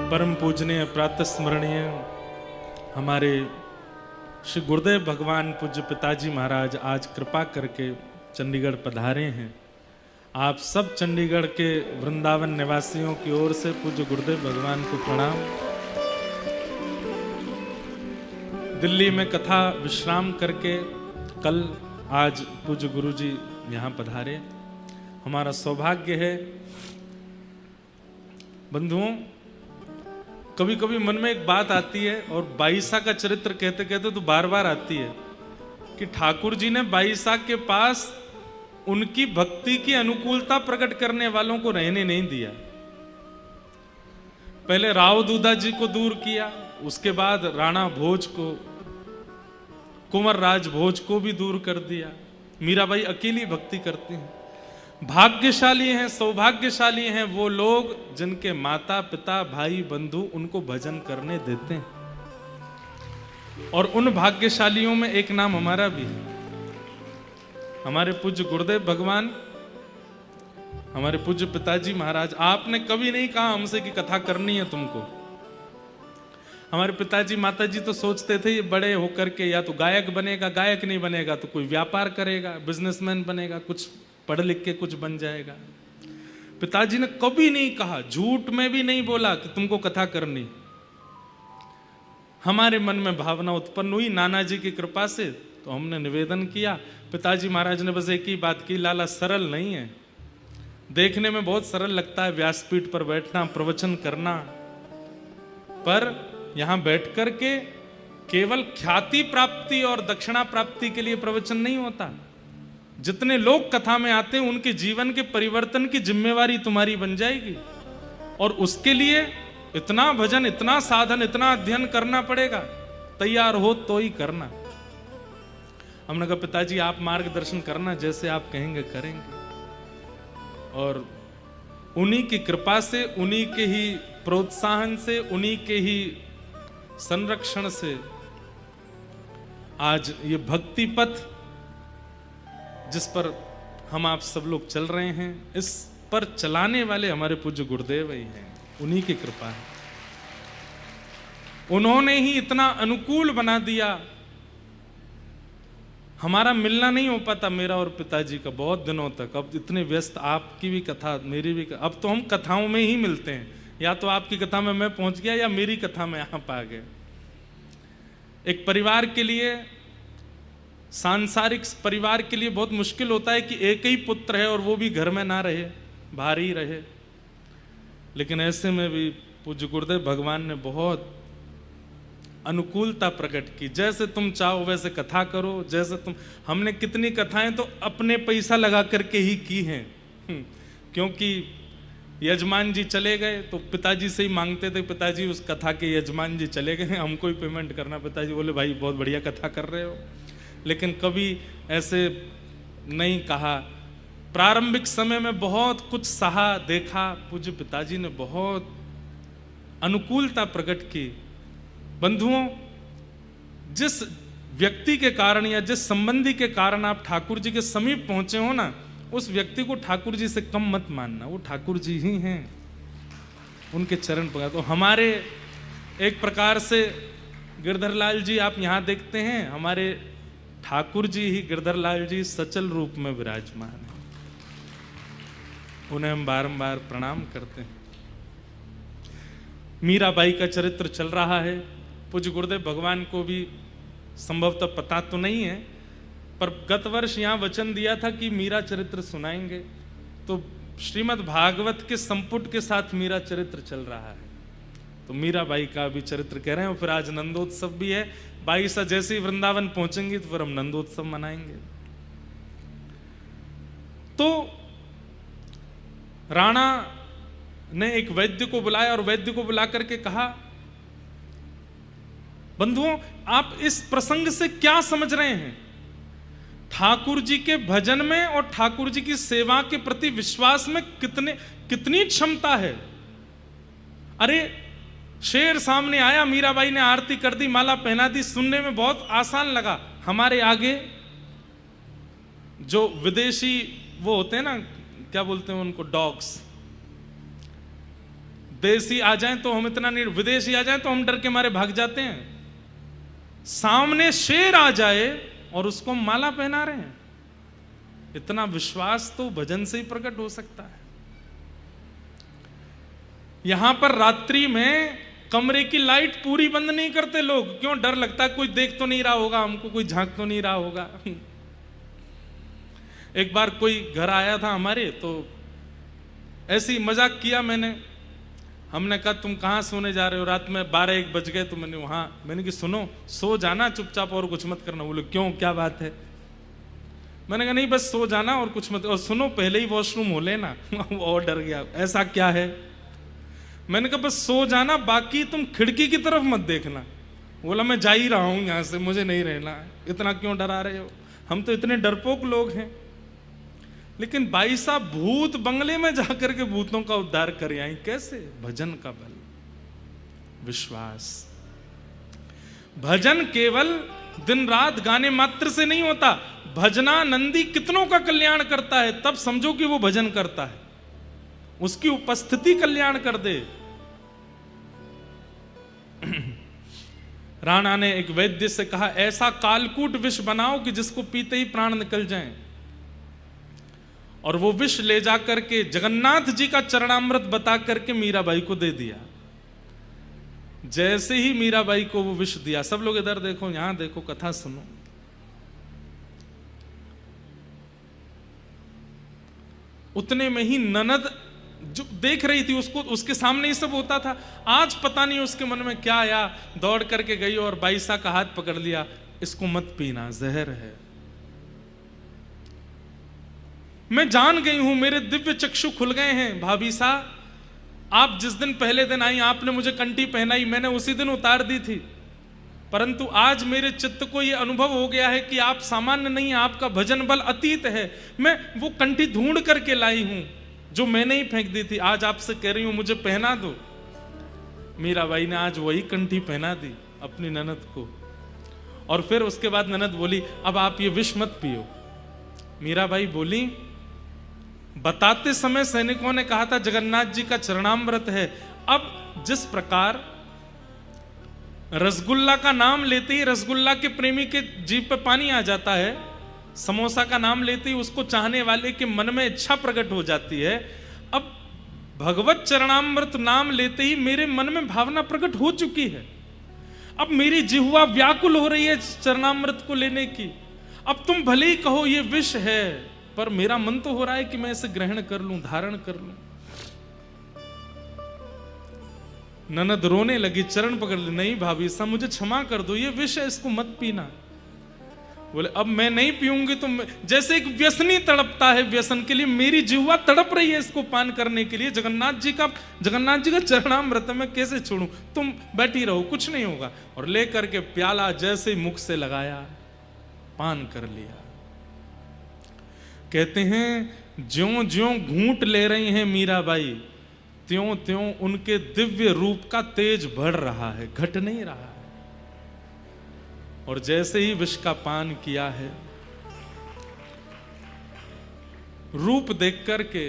परम पूजनीय प्रातः स्मरणीय हमारे श्री गुरुदेव भगवान पूज्य पिताजी महाराज आज कृपा करके चंडीगढ़ पधारे हैं। आप सब चंडीगढ़ के वृंदावन निवासियों की ओर से पूज्य गुरुदेव भगवान को प्रणाम। दिल्ली में कथा विश्राम करके कल आज पूज्य गुरु जी यहाँ पधारे। हमारा सौभाग्य है। बंधुओं, कभी कभी मन में एक बात आती है और बाईसा का चरित्र कहते कहते तो बार बार आती है कि ठाकुर जी ने बाईसा के पास उनकी भक्ति की अनुकूलता प्रकट करने वालों को रहने नहीं दिया। पहले राव दूधा जी को दूर किया, उसके बाद राणा भोज को, कुंवर राज भोज को भी दूर कर दिया। मीराबाई अकेली भक्ति करती हैं। भाग्यशाली हैं, सौभाग्यशाली हैं वो लोग जिनके माता पिता भाई बंधु उनको भजन करने देते हैं। और उन भाग्यशालियों में एक नाम हमारा भी है। हमारे पूज्य गुरुदेव भगवान, हमारे पूज्य पिताजी महाराज, आपने कभी नहीं कहा हमसे कि कथा करनी है तुमको। हमारे पिताजी माताजी तो सोचते थे ये बड़े होकर के या तो गायक बनेगा, गायक नहीं बनेगा तो कोई व्यापार करेगा, बिजनेसमैन बनेगा, कुछ पढ़ लिख के कुछ बन जाएगा। पिताजी ने कभी नहीं कहा, झूठ में भी नहीं बोला कि तुमको कथा करनी। हमारे मन में भावना उत्पन्न हुई नाना जी की कृपा से, तो हमने निवेदन किया। पिताजी महाराज ने बस एक ही बात की, लाला सरल नहीं है, देखने में बहुत सरल लगता है व्यासपीठ पर बैठना, प्रवचन करना, पर यहां बैठ कर के केवल ख्याति प्राप्ति और दक्षिणा प्राप्ति के लिए प्रवचन नहीं होता। जितने लोग कथा में आते हैं उनके जीवन के परिवर्तन की जिम्मेवारी तुम्हारी बन जाएगी, और उसके लिए इतना भजन, इतना साधन, इतना अध्ययन करना पड़ेगा। तैयार हो तो ही करना। हमने कहा पिताजी आप मार्गदर्शन करना, जैसे आप कहेंगे करेंगे। और उन्हीं की कृपा से, उन्हीं के ही प्रोत्साहन से, उन्हीं के ही संरक्षण से आज ये भक्ति पथ जिस पर हम आप सब लोग चल रहे हैं, इस पर चलाने वाले हमारे पूज्य गुरुदेव ही हैं। उन्हीं की कृपा है। उन्होंने ही इतना अनुकूल बना दिया। हमारा मिलना नहीं हो पाता मेरा और पिताजी का बहुत दिनों तक। अब इतने व्यस्त, आपकी भी कथा मेरी भी कथा, अब तो हम कथाओं में ही मिलते हैं। या तो आपकी कथा में मैं पहुंच गया या मेरी कथा में आप आ गए। एक परिवार के लिए, सांसारिक परिवार के लिए बहुत मुश्किल होता है कि एक ही पुत्र है और वो भी घर में ना रहे, बाहर ही रहे। लेकिन ऐसे में भी पूज्य गुरुदेव भगवान ने बहुत अनुकूलता प्रकट की। जैसे तुम चाहो वैसे कथा करो, जैसे तुम। हमने कितनी कथाएं तो अपने पैसा लगा करके ही की हैं, क्योंकि यजमान जी चले गए तो पिताजी से ही मांगते थे, पिताजी उस कथा के यजमान जी चले गए, हमको ही पेमेंट करना। पिताजी बोले भाई बहुत बढ़िया कथा कर रहे हो, लेकिन कभी ऐसे नहीं कहा। प्रारंभिक समय में बहुत कुछ सहा, देखा। पूज्य पिताजी ने बहुत अनुकूलता प्रकट की। बंधुओं, जिस व्यक्ति के कारण या जिस संबंधी के कारण आप ठाकुर जी के समीप पहुंचे हो ना, उस व्यक्ति को ठाकुर जी से कम मत मानना। वो ठाकुर जी ही हैं, उनके चरण पकड़। तो हमारे एक प्रकार से गिरधर लाल जी आप यहां देखते हैं, हमारे ठाकुर जी ही, गिरधर लाल जी सचल रूप में विराजमान है। उन्हें हम बारंबार प्रणाम करते हैं। मीराबाई का चरित्र चल रहा है। पूज्य गुरुदेव भगवान को भी संभवतः पता तो नहीं है, पर गत वर्ष यहाँ वचन दिया था कि मीरा चरित्र सुनाएंगे, तो श्रीमद् भागवत के संपुट के साथ मीरा चरित्र चल रहा है। तो मीराबाई का भी चरित्र कह रहे हैं। और फिर आज नंदोत्सव भी है। बाईसा जैसे ही वृंदावन पहुंचेंगी तो फिर हम नंदोत्सव मनाएंगे। तो राणा ने एक वैद्य को बुलाया और वैद्य को बुला करके कहा, बंधुओं आप इस प्रसंग से क्या समझ रहे हैं? ठाकुर जी के भजन में और ठाकुर जी की सेवा के प्रति विश्वास में कितनी क्षमता है। अरे शेर सामने आया, मीराबाई ने आरती कर दी, माला पहना दी, सुनने में बहुत आसान लगा। हमारे आगे जो विदेशी वो होते हैं ना, क्या बोलते हैं उनको, डॉग्स, देसी आ जाएं तो हम इतना नहीं, विदेशी आ जाएं तो हम डर के मारे भाग जाते हैं। सामने शेर आ जाए और उसको माला पहना रहे हैं। इतना विश्वास तो भजन से ही प्रकट हो सकता है। यहां पर रात्रि में कमरे की लाइट पूरी बंद नहीं करते लोग। क्यों? डर लगता है कोई देख तो नहीं रहा होगा हमको, कोई झांक तो नहीं रहा होगा। एक बार कोई घर आया था हमारे, तो ऐसे ही मजाक किया मैंने। हमने कहा तुम कहाँ सोने जा रहे हो, रात में 12-1 बज गए। तो मैंने कहा सुनो, सो जाना चुपचाप और कुछ मत करना। बोले क्यों, क्या बात है? मैंने कहा नहीं, बस सो जाना और कुछ मत, और सुनो पहले ही वॉशरूम हो लेना। वो और डर गया, ऐसा क्या है? मैंने कहा बस सो जाना, बाकी तुम खिड़की की तरफ मत देखना। बोला मैं जा ही रहा हूं यहां से, मुझे नहीं रहना है, इतना क्यों डरा रहे हो? हम तो इतने डरपोक लोग हैं। लेकिन भाई साहब भूत बंगले में जाकर के भूतों का उद्धार कर आई, कैसे? भजन का बल, विश्वास। भजन केवल दिन रात गाने मात्र से नहीं होता, भजनानंदी कितनों का कल्याण करता है, तब समझो कि वो भजन करता है। उसकी उपस्थिति कल्याण कर दे। राणा ने एक वैद्य से कहा, ऐसा कालकूट विष बनाओ कि जिसको पीते ही प्राण निकल जाएं। और वो विष ले जाकर के जगन्नाथ जी का चरणामृत बता करके मीराबाई को दे दिया। जैसे ही मीराबाई को वो विष दिया, सब लोग इधर देखो, यहां देखो, कथा सुनो। उतने में ही ननद जो देख रही थी उसको, उसके सामने ही सब होता था। आज पता नहीं उसके मन में क्या आया, दौड़ करके गई और बाईसा का हाथ पकड़ लिया, इसको मत पीना, जहर है। मैं जान गई हूं, मेरे दिव्य चक्षु खुल गए हैं। भाभी सा, आप जिस दिन पहले दिन आई, आपने मुझे कंठी पहनाई, मैंने उसी दिन उतार दी थी। परंतु आज मेरे चित्त को यह अनुभव हो गया है कि आप सामान्य नहीं, आपका भजन बल अतीत है। मैं वो कंठी ढूंढ करके लाई हूं जो मैंने ही फेंक दी थी, आज आपसे कह रही हूं मुझे पहना दो। मीराबाई ने आज वही कंठी पहना दी अपनी ननद को। और फिर उसके बाद ननद बोली, अब आप ये विष मत पियो। मीराबाई बोली, बताते समय सैनिकों ने कहा था जगन्नाथ जी का चरणामृत है। अब जिस प्रकार रसगुल्ला का नाम लेते ही रसगुल्ला के प्रेमी के जीभ पे पानी आ जाता है, समोसा का नाम लेते ही उसको चाहने वाले के मन में इच्छा प्रकट हो जाती है, अब भगवत चरणामृत नाम लेते ही मेरे मन में भावना प्रकट हो चुकी है। अब मेरी जिह्वा व्याकुल हो रही है चरणामृत को लेने की। अब तुम भले ही कहो ये विष है, पर मेरा मन तो हो रहा है कि मैं इसे ग्रहण कर लूं, धारण कर लूं। ननद रोने लगी, चरण पकड़ ली, नहीं भाभी साहब मुझे क्षमा कर दो, ये विष है, इसको मत पीना। बोले अब मैं नहीं पीऊंगी तो जैसे एक व्यसनी तड़पता है व्यसन के लिए, मेरी जिह्वा तड़प रही है इसको पान करने के लिए। जगन्नाथ जी का चरणामृत मैं कैसे छोड़ूं? तुम बैठी रहो, कुछ नहीं होगा। और लेकर के प्याला जैसे ही मुख से लगाया, पान कर लिया। कहते हैं ज्यों ज्यों घूंट ले रही हैं मीराबाई, त्यों त्यों उनके दिव्य रूप का तेज बढ़ रहा है, घट नहीं रहा है। और जैसे ही विष का पान किया है, रूप देख करके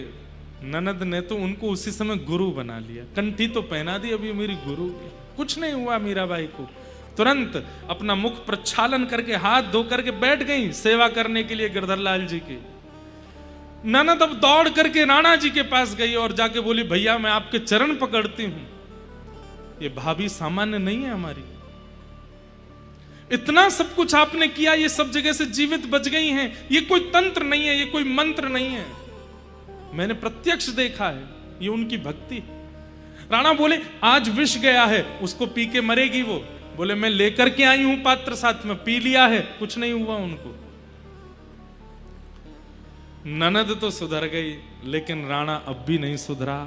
ननद ने तो उनको उसी समय गुरु बना लिया। कंठी तो पहना दी, अभी मेरी गुरु। कुछ नहीं हुआ मीराबाई को। तुरंत अपना मुख प्रक्षालन करके हाथ धो करके बैठ गई सेवा करने के लिए गिरधर लाल जी की। ननद अब दौड़ करके राणा जी के पास गई और जाके बोली, भैया मैं आपके चरण पकड़ती हूं। ये भाभी सामान्य नहीं है हमारी, इतना सब कुछ आपने किया, ये सब जगह से जीवित बच गई हैं। ये कोई तंत्र नहीं है, ये कोई मंत्र नहीं है, मैंने प्रत्यक्ष देखा है, ये उनकी भक्ति। राणा बोले आज विष गया है, उसको पी के मरेगी वो। बोले मैं लेकर के आई हूं पात्र साथ में, पी लिया है, कुछ नहीं हुआ उनको। ननद तो सुधर गई, लेकिन राणा अब भी नहीं सुधरा।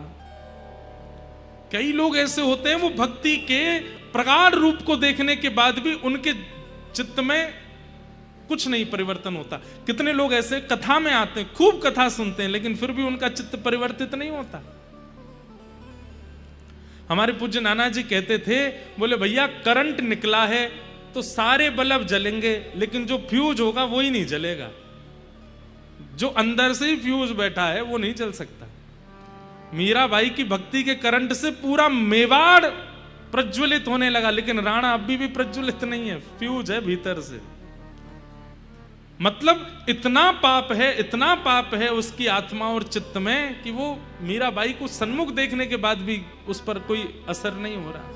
कई लोग ऐसे होते हैं, वो भक्ति के प्रगाढ़ रूप को देखने के बाद भी उनके चित्त में कुछ नहीं परिवर्तन होता। कितने लोग ऐसे कथा में आते हैं, खूब कथा सुनते हैं, लेकिन फिर भी उनका चित्त परिवर्तित नहीं होता। हमारे पूज्य नाना जी कहते थे, बोले भैया करंट निकला है तो सारे बल्ब जलेंगे, लेकिन जो फ्यूज होगा वो ही नहीं जलेगा। जो अंदर से ही फ्यूज बैठा है वो नहीं चल सकता। मीराबाई की भक्ति के करंट से पूरा मेवाड़ प्रज्वलित होने लगा, लेकिन राणा अभी भी प्रज्वलित नहीं है, फ्यूज है भीतर से। मतलब इतना पाप है उसकी आत्मा और चित्त में कि वो मीराबाई को सन्मुख देखने के बाद भी उस पर कोई असर नहीं हो रहा।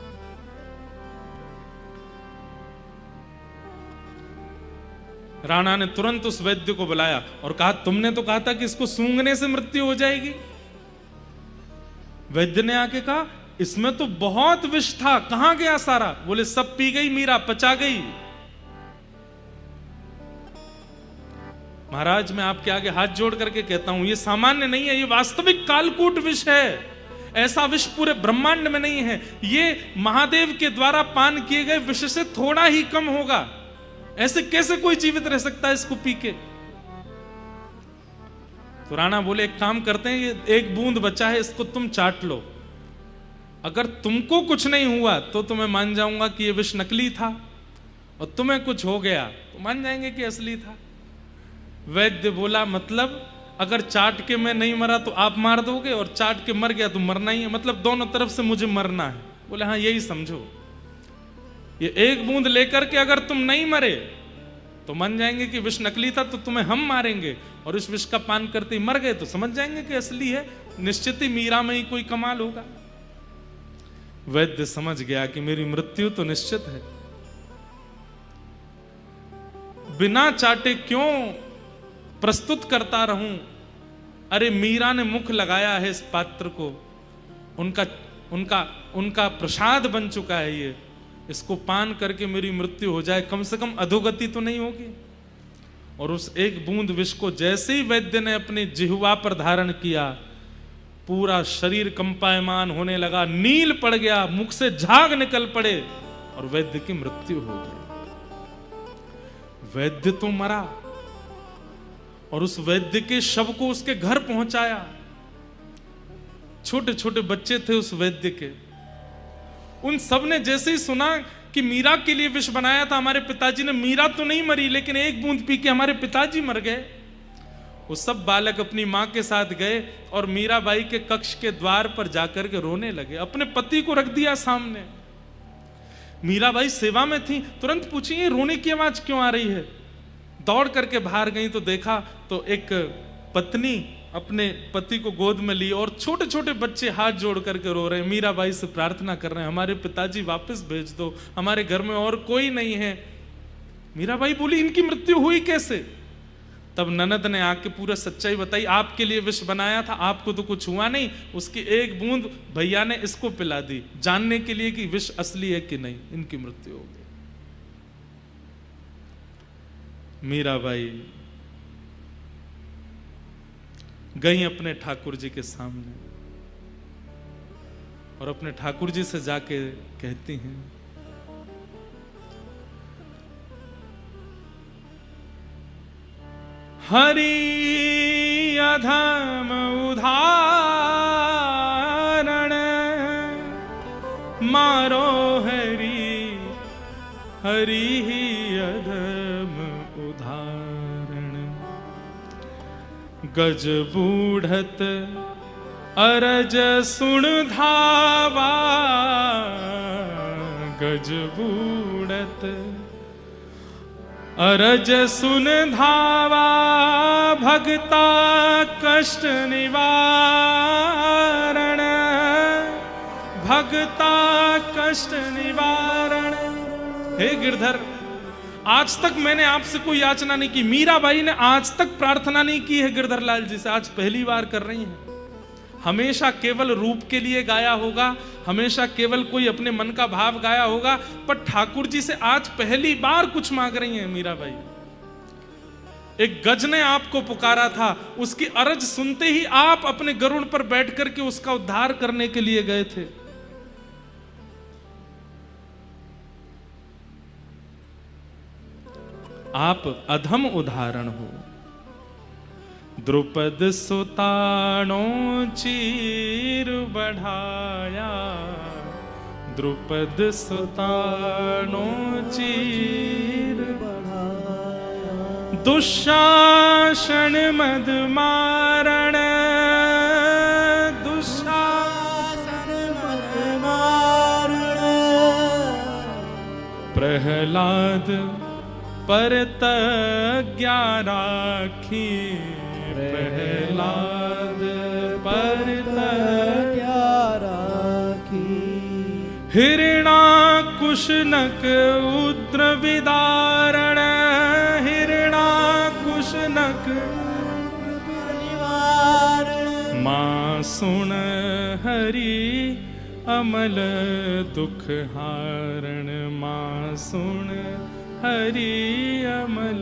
राणा ने तुरंत उस वैद्य को बुलाया और कहा, तुमने तो कहा था कि इसको सूंघने से मृत्यु हो जाएगी। वैद्य ने आके कहा, इसमें तो बहुत विष था, कहां गया सारा? बोले, सब पी गई मीरा, पचा गई। महाराज, मैं आपके आगे हाथ जोड़ करके कहता हूं, ये सामान्य नहीं है, ये वास्तविक कालकूट विष है। ऐसा विष पूरे ब्रह्मांड में नहीं है। ये महादेव के द्वारा पान किए गए विष से थोड़ा ही कम होगा। ऐसे कैसे कोई जीवित रह सकता है इसको पी के? तो राणा बोले, एक काम करते हैं, ये एक बूंद बचा है, इसको तुम चाट लो। अगर तुमको कुछ नहीं हुआ तो तुम्हें मान जाऊंगा कि ये विष नकली था, और तुम्हें कुछ हो गया तो मान जाएंगे कि असली था। वैद्य बोला, मतलब अगर चाट के मैं नहीं मरा तो आप मार दोगे, और चाट के मर गया तो मरना ही है, मतलब दोनों तरफ से मुझे मरना है। बोले, हाँ यही समझो। ये एक बूंद लेकर के अगर तुम नहीं मरे तो मान जाएंगे कि विष नकली था, तो तुम्हें हम मारेंगे, और इस विष का पान करते ही मर गए तो समझ जाएंगे कि असली है। निश्चित ही मीरा में ही कोई कमाल होगा। वैद्य समझ गया कि मेरी मृत्यु तो निश्चित है, बिना चाटे क्यों प्रस्तुत करता रहूं? अरे मीरा ने मुख लगाया है इस पात्र को, उनका प्रसाद बन चुका है ये, इसको पान करके मेरी मृत्यु हो जाए, कम से कम अधोगति तो नहीं होगी। और उस एक बूंद विष को जैसे ही वैद्य ने अपने जिह्वा पर धारण किया, पूरा शरीर कंपायमान होने लगा, नील पड़ गया, मुख से झाग निकल पड़े, और वैद्य की मृत्यु हो गई। वैद्य तो मरा, और उस वैद्य के शव को उसके घर पहुंचाया। छोटे छोटे बच्चे थे उस वैद्य के। उन सब ने जैसे ही सुना कि मीरा के लिए विष बनाया था हमारे पिताजी ने, मीरा तो नहीं मरी लेकिन एक बूंद पी के हमारे पिताजी मर गए, वो सब बालक अपनी मां के साथ गए और मीराबाई के कक्ष के द्वार पर जाकर के रोने लगे। अपने पति को रख दिया सामने। मीराबाई सेवा में थी, तुरंत पूछी, ये रोने की आवाज क्यों आ रही है? दौड़ करके बाहर गई तो देखा तो एक पत्नी अपने पति को गोद में ली और छोटे छोटे बच्चे हाथ जोड़ करके रो रहे हैं, मीराबाई से प्रार्थना कर रहे हैं, हमारे पिताजी वापस भेज दो, हमारे घर में और कोई नहीं है। मीराबाई बोली, इनकी मृत्यु हुई कैसे? तब ननद ने आके पूरा सच्चाई बताई, आपके लिए विष बनाया था, आपको तो कुछ हुआ नहीं, उसकी एक बूंद भैया ने इसको पिला दी, जानने के लिए कि विष असली है कि नहीं, इनकी मृत्यु हो गई। मीराबाई गई अपने ठाकुर जी के सामने और अपने ठाकुर जी से जाके कहती हैं, हरि अधम उदाहरण मारो हरि, हरि ही अधम उदाहरण। गज बूढ़त अरज सुन धावा, गज बूढ़त अरज सुन धावा, भगता कष्ट निवारण, भगता कष्ट निवारण। हे गिरधर, आज तक मैंने आपसे कोई याचना नहीं की, मीराबाई ने आज तक प्रार्थना नहीं की है गिरधर लाल जी से, आज पहली बार कर रही हैं। हमेशा केवल रूप के लिए गाया होगा, हमेशा केवल कोई अपने मन का भाव गाया होगा, पर ठाकुर जी से आज पहली बार कुछ मांग रही हैं मीराबाई। एक गज ने आपको पुकारा था, उसकी अर्ज सुनते ही आप अपने गरुड़ पर बैठ करके उसका उद्धार करने के लिए गए थे। आप अधम उदाहरण हो। द्रुपद सुतानो चीर बढ़ाया, द्रुपद सुतानो चीर बढ़ाया, दुशासन मद मारण, दुशासन मद मारण, प्रहलाद परतज्ञा राखी, प्रहलाद परतज्ञा राखी, हिरणाकुश नक उद्र विदारण, हिरणाकुश सुन हरि अमल दुख हारण, माँ सुन हरि अमल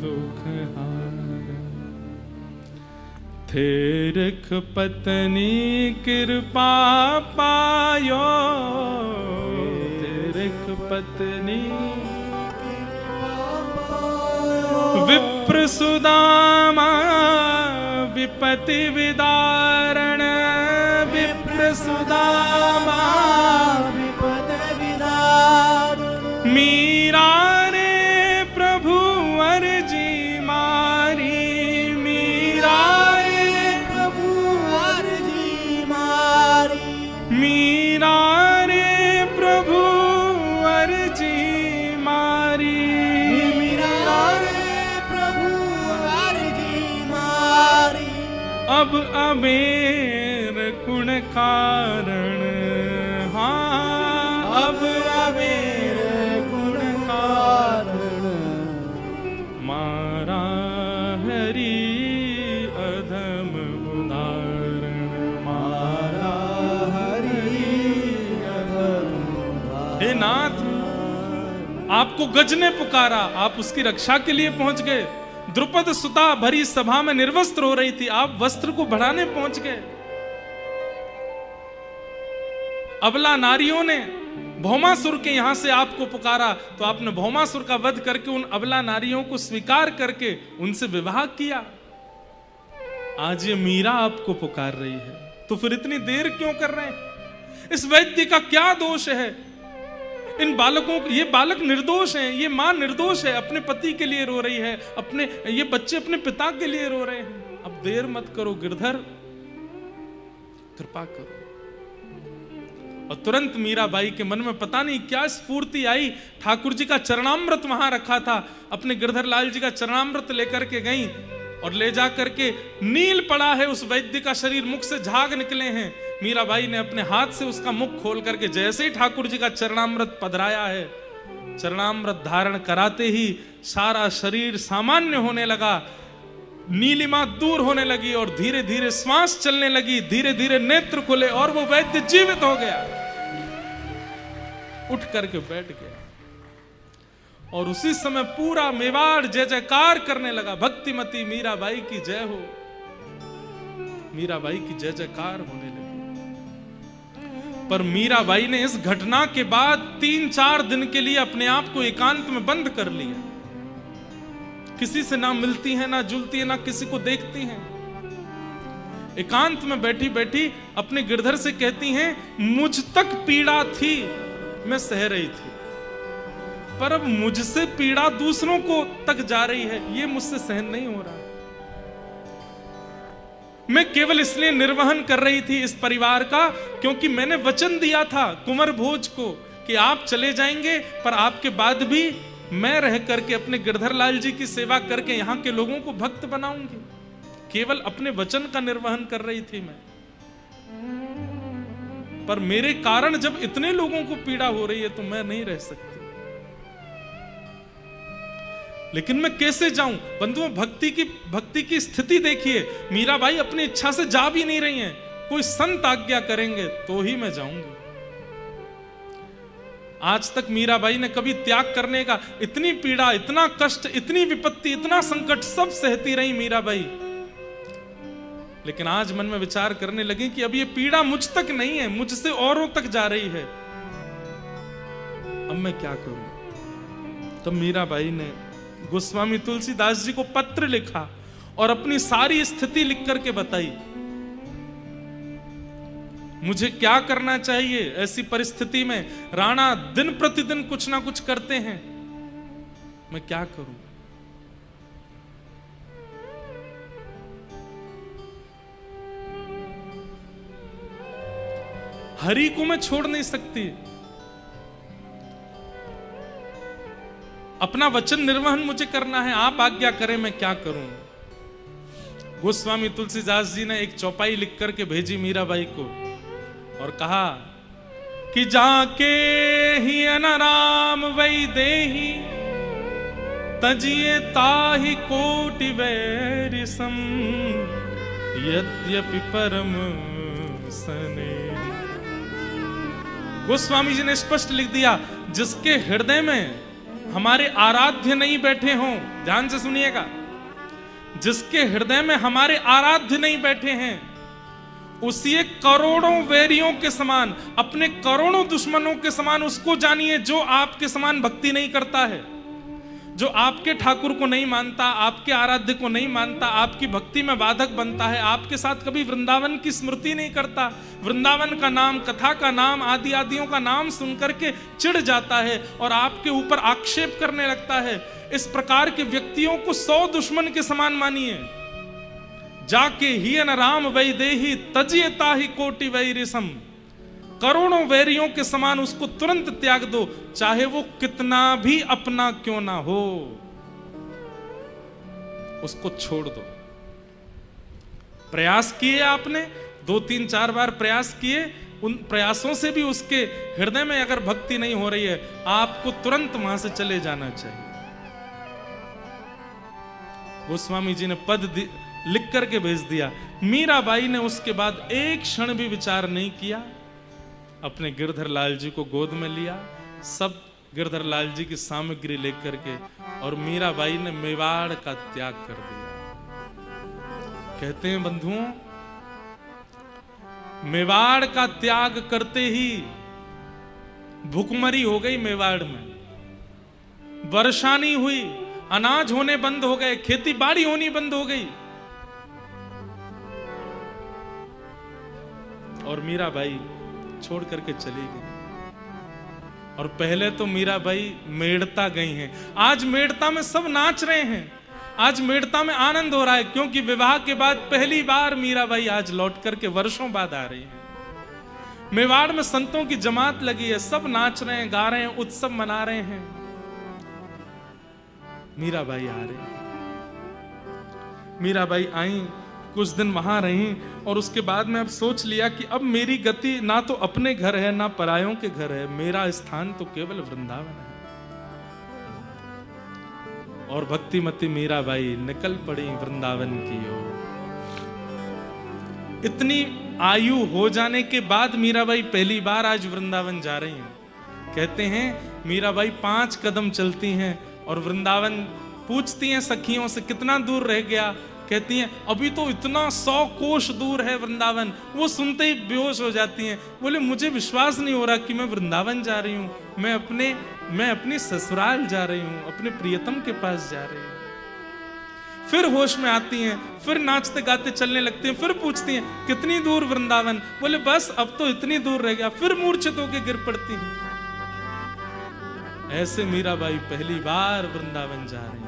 दुख हारण। थेरख पत्नी कृपा पायो, थेरख पत्नी विप्र सुदामा विपति विदारण, विप्र सुदामा विपति विदारण। मीरा रे प्रभु अर्जी मारी, मीरा रे प्रभु अर्जी मारी, मीरा रे प्रभु अर्जी मारी, मीरा रे प्रभु अर्जी मारी। अब अबेर कुण कारण, हाँ अब अबेर कुण कारण, मारा हरि अधम उदाहरण, मारा हरि अधम उदाहरण। हे नाथ, आपको गज ने पुकारा, आप उसकी रक्षा के लिए पहुंच गए। द्रुपद सुता भरी सभा में निर्वस्त्र हो रही थी, आप वस्त्र को बढ़ाने पहुंच गए। अबला नारियों ने भौमासुर के यहां से आपको पुकारा, तो आपने भौमासुर का वध करके उन अबला नारियों को स्वीकार करके उनसे विवाह किया। आज ये मीरा आपको पुकार रही है, तो फिर इतनी देर क्यों कर रहे हैं? इस वैद्य का क्या दोष है? इन बालकों, ये बालक निर्दोष हैं, ये मां निर्दोष है, अपने पति के लिए रो रही है, अपने ये बच्चे अपने पिता के लिए रो रहे हैं। अब देर मत करो गिरधर, कृपा करो। और तुरंत मीराबाई के मन में पता नहीं क्या स्फूर्ति आई। ठाकुर जी का चरणामृत वहां रखा था, अपने गिरधर लाल जी का चरणामृत लेकर के गई और ले जा करके, नील पड़ा है उस वैद्य का शरीर, मुख से झाग निकले हैं। मीराबाई ने अपने हाथ से उसका मुख खोल करके जैसे ही ठाकुर जी का चरणामृत पधराया है, चरणामृत धारण कराते ही सारा शरीर सामान्य होने लगा, नीलिमा दूर होने लगी और धीरे धीरे श्वास चलने लगी, धीरे धीरे नेत्र खुले और वो वैद्य जीवित हो गया, उठ करके बैठ गया। और उसी समय पूरा मेवाड़ जय जयकार करने लगा, भक्तिमती मीराबाई की जय हो, मीराबाई की जय जयकार होने लगी। पर मीराबाई ने इस घटना के बाद 3-4 दिन के लिए अपने आप को एकांत में बंद कर लिया। किसी से ना मिलती है, ना जुलती है, ना किसी को देखती हैं। एकांत में बैठी बैठी अपने गिरधर से कहती हैं, मुझ तक पीड़ा थी, मैं सह रही थी, पर अब मुझसे पीड़ा दूसरों को तक जा रही है, ये मुझसे सहन नहीं हो रहा। मैं केवल इसलिए निर्वहन कर रही थी इस परिवार का, क्योंकि मैंने वचन दिया था कुंवर भोज को कि आप चले जाएंगे, पर आपके बाद भी मैं रह करके अपने गिरधर लाल जी की सेवा करके यहाँ के लोगों को भक्त बनाऊंगी। केवल अपने वचन का निर्वहन कर रही थी मैं, पर मेरे कारण जब इतने लोगों को पीड़ा हो रही है तो मैं नहीं रह सकती। लेकिन मैं कैसे जाऊं? बंधुओं, भक्ति की स्थिति देखिए। मीराबाई अपनी इच्छा से जा भी नहीं रही हैं, कोई संत आज्ञा करेंगे तो ही मैं जाऊंगी। आज तक मीराबाई ने कभी त्याग करने का, इतनी पीड़ा, इतना कष्ट, इतनी विपत्ति, इतना संकट सब सहती रही मीराबाई, लेकिन आज मन में विचार करने लगी कि अब ये पीड़ा मुझ तक नहीं है, मुझसे औरों तक जा रही है, अब मैं क्या करूं? तब मीराबाई ने गोस्वामी तुलसीदास जी को पत्र लिखा और अपनी सारी स्थिति लिख करके बताई, मुझे क्या करना चाहिए ऐसी परिस्थिति में। राणा दिन प्रतिदिन कुछ ना कुछ करते हैं, मैं क्या करूं? हरि को मैं छोड़ नहीं सकती, अपना वचन निर्वहन मुझे करना है, आप आज्ञा करें मैं क्या करूं। गोस्वामी तुलसीदास जी ने एक चौपाई लिख करके भेजी मीराबाई को और कहा कि जाके ही अनाराम वै देही तजिए ताहि कोटि वैरिसम, यद्यपि परम स्नेही। गोस्वामी जी ने स्पष्ट लिख दिया, जिसके हृदय में हमारे आराध्य नहीं बैठे हों, ध्यान से सुनिएगा, जिसके हृदय में हमारे आराध्य नहीं बैठे हैं, उसी एक करोड़ों वैरियों के समान, अपने करोड़ों दुश्मनों के समान उसको जानिए जो आपके समान भक्ति नहीं करता है, जो आपके ठाकुर को नहीं मानता, आपके आराध्य को नहीं मानता, आपकी भक्ति में बाधक बनता है, आपके साथ कभी वृंदावन की स्मृति नहीं करता, वृंदावन का नाम, कथा का नाम, आदि आदियों का नाम सुन करके चिढ़ जाता है और आपके ऊपर आक्षेप करने लगता है। इस प्रकार के व्यक्तियों को 100 दुश्मन के समान मानिए। जाके ही न राम वैदेही तजियता ही कोटि वैरिसम, करोड़ों वैरियों के समान उसको तुरंत त्याग दो, चाहे वो कितना भी अपना क्यों ना हो, उसको छोड़ दो। प्रयास किए आपने, 2, 3, 4 बार प्रयास किए, उन प्रयासों से भी उसके हृदय में अगर भक्ति नहीं हो रही है, आपको तुरंत वहां से चले जाना चाहिए। गोस्वामी जी ने पद लिख करके भेज दिया। मीराबाई ने उसके बाद एक क्षण भी विचार नहीं किया, अपने गिरधर लाल जी को गोद में लिया, सब गिरधर लाल जी की सामग्री लेकर के, और मीराबाई ने मेवाड़ का त्याग कर दिया। कहते हैं बंधुओं, मेवाड़ का त्याग करते ही भूखमरी हो गई मेवाड़ में, वर्षा नहीं हुई, अनाज होने बंद हो गए, खेती बाड़ी होनी बंद हो गई, और मीराबाई छोड़ करके चली गई। और पहले तो मीराबाई मेड़ता गई हैं, आज मेड़ता में सब नाच रहे हैं, आज मेड़ता में आनंद हो रहा है, क्योंकि विवाह के बाद पहली बार मीराबाई आज लौट करके वर्षों बाद आ रही हैं। मेवाड़ में संतों की जमात लगी है, सब नाच रहे हैं, गा रहे हैं, उत्सव मना रहे हैं, मीराबाई आ रही है। मीराबाई आई, कुछ दिन वहां रही, और उसके बाद में अब सोच लिया कि अब मेरी गति ना तो अपने घर है ना परायों के घर है, मेरा स्थान तो केवल वृंदावन है। और भक्तिमती मीराबाई निकल पड़ी वृंदावन की ओर। इतनी आयु हो जाने के बाद मीराबाई पहली बार आज वृंदावन जा रही हैं। कहते हैं मीराबाई 5 कदम चलती हैं और वृंदावन पूछती हैं सखियों से कितना दूर रह गया, कहती हैं अभी तो इतना 100 कोश दूर है वृंदावन। वो सुनते ही बेहोश हो जाती हैं, बोले मुझे विश्वास नहीं हो रहा कि मैं वृंदावन जा रही हूँ, मैं अपनी ससुराल जा रही हूँ, अपने प्रियतम के पास जा रही हूँ। फिर होश में आती हैं, फिर नाचते गाते चलने लगती हैं, फिर पूछती हैं कितनी दूर वृंदावन, बोले बस अब तो इतनी दूर रह गया, फिर मूर्छित होकर गिर पड़ती हैं। ऐसे मीराबाई पहली बार वृंदावन जा रही।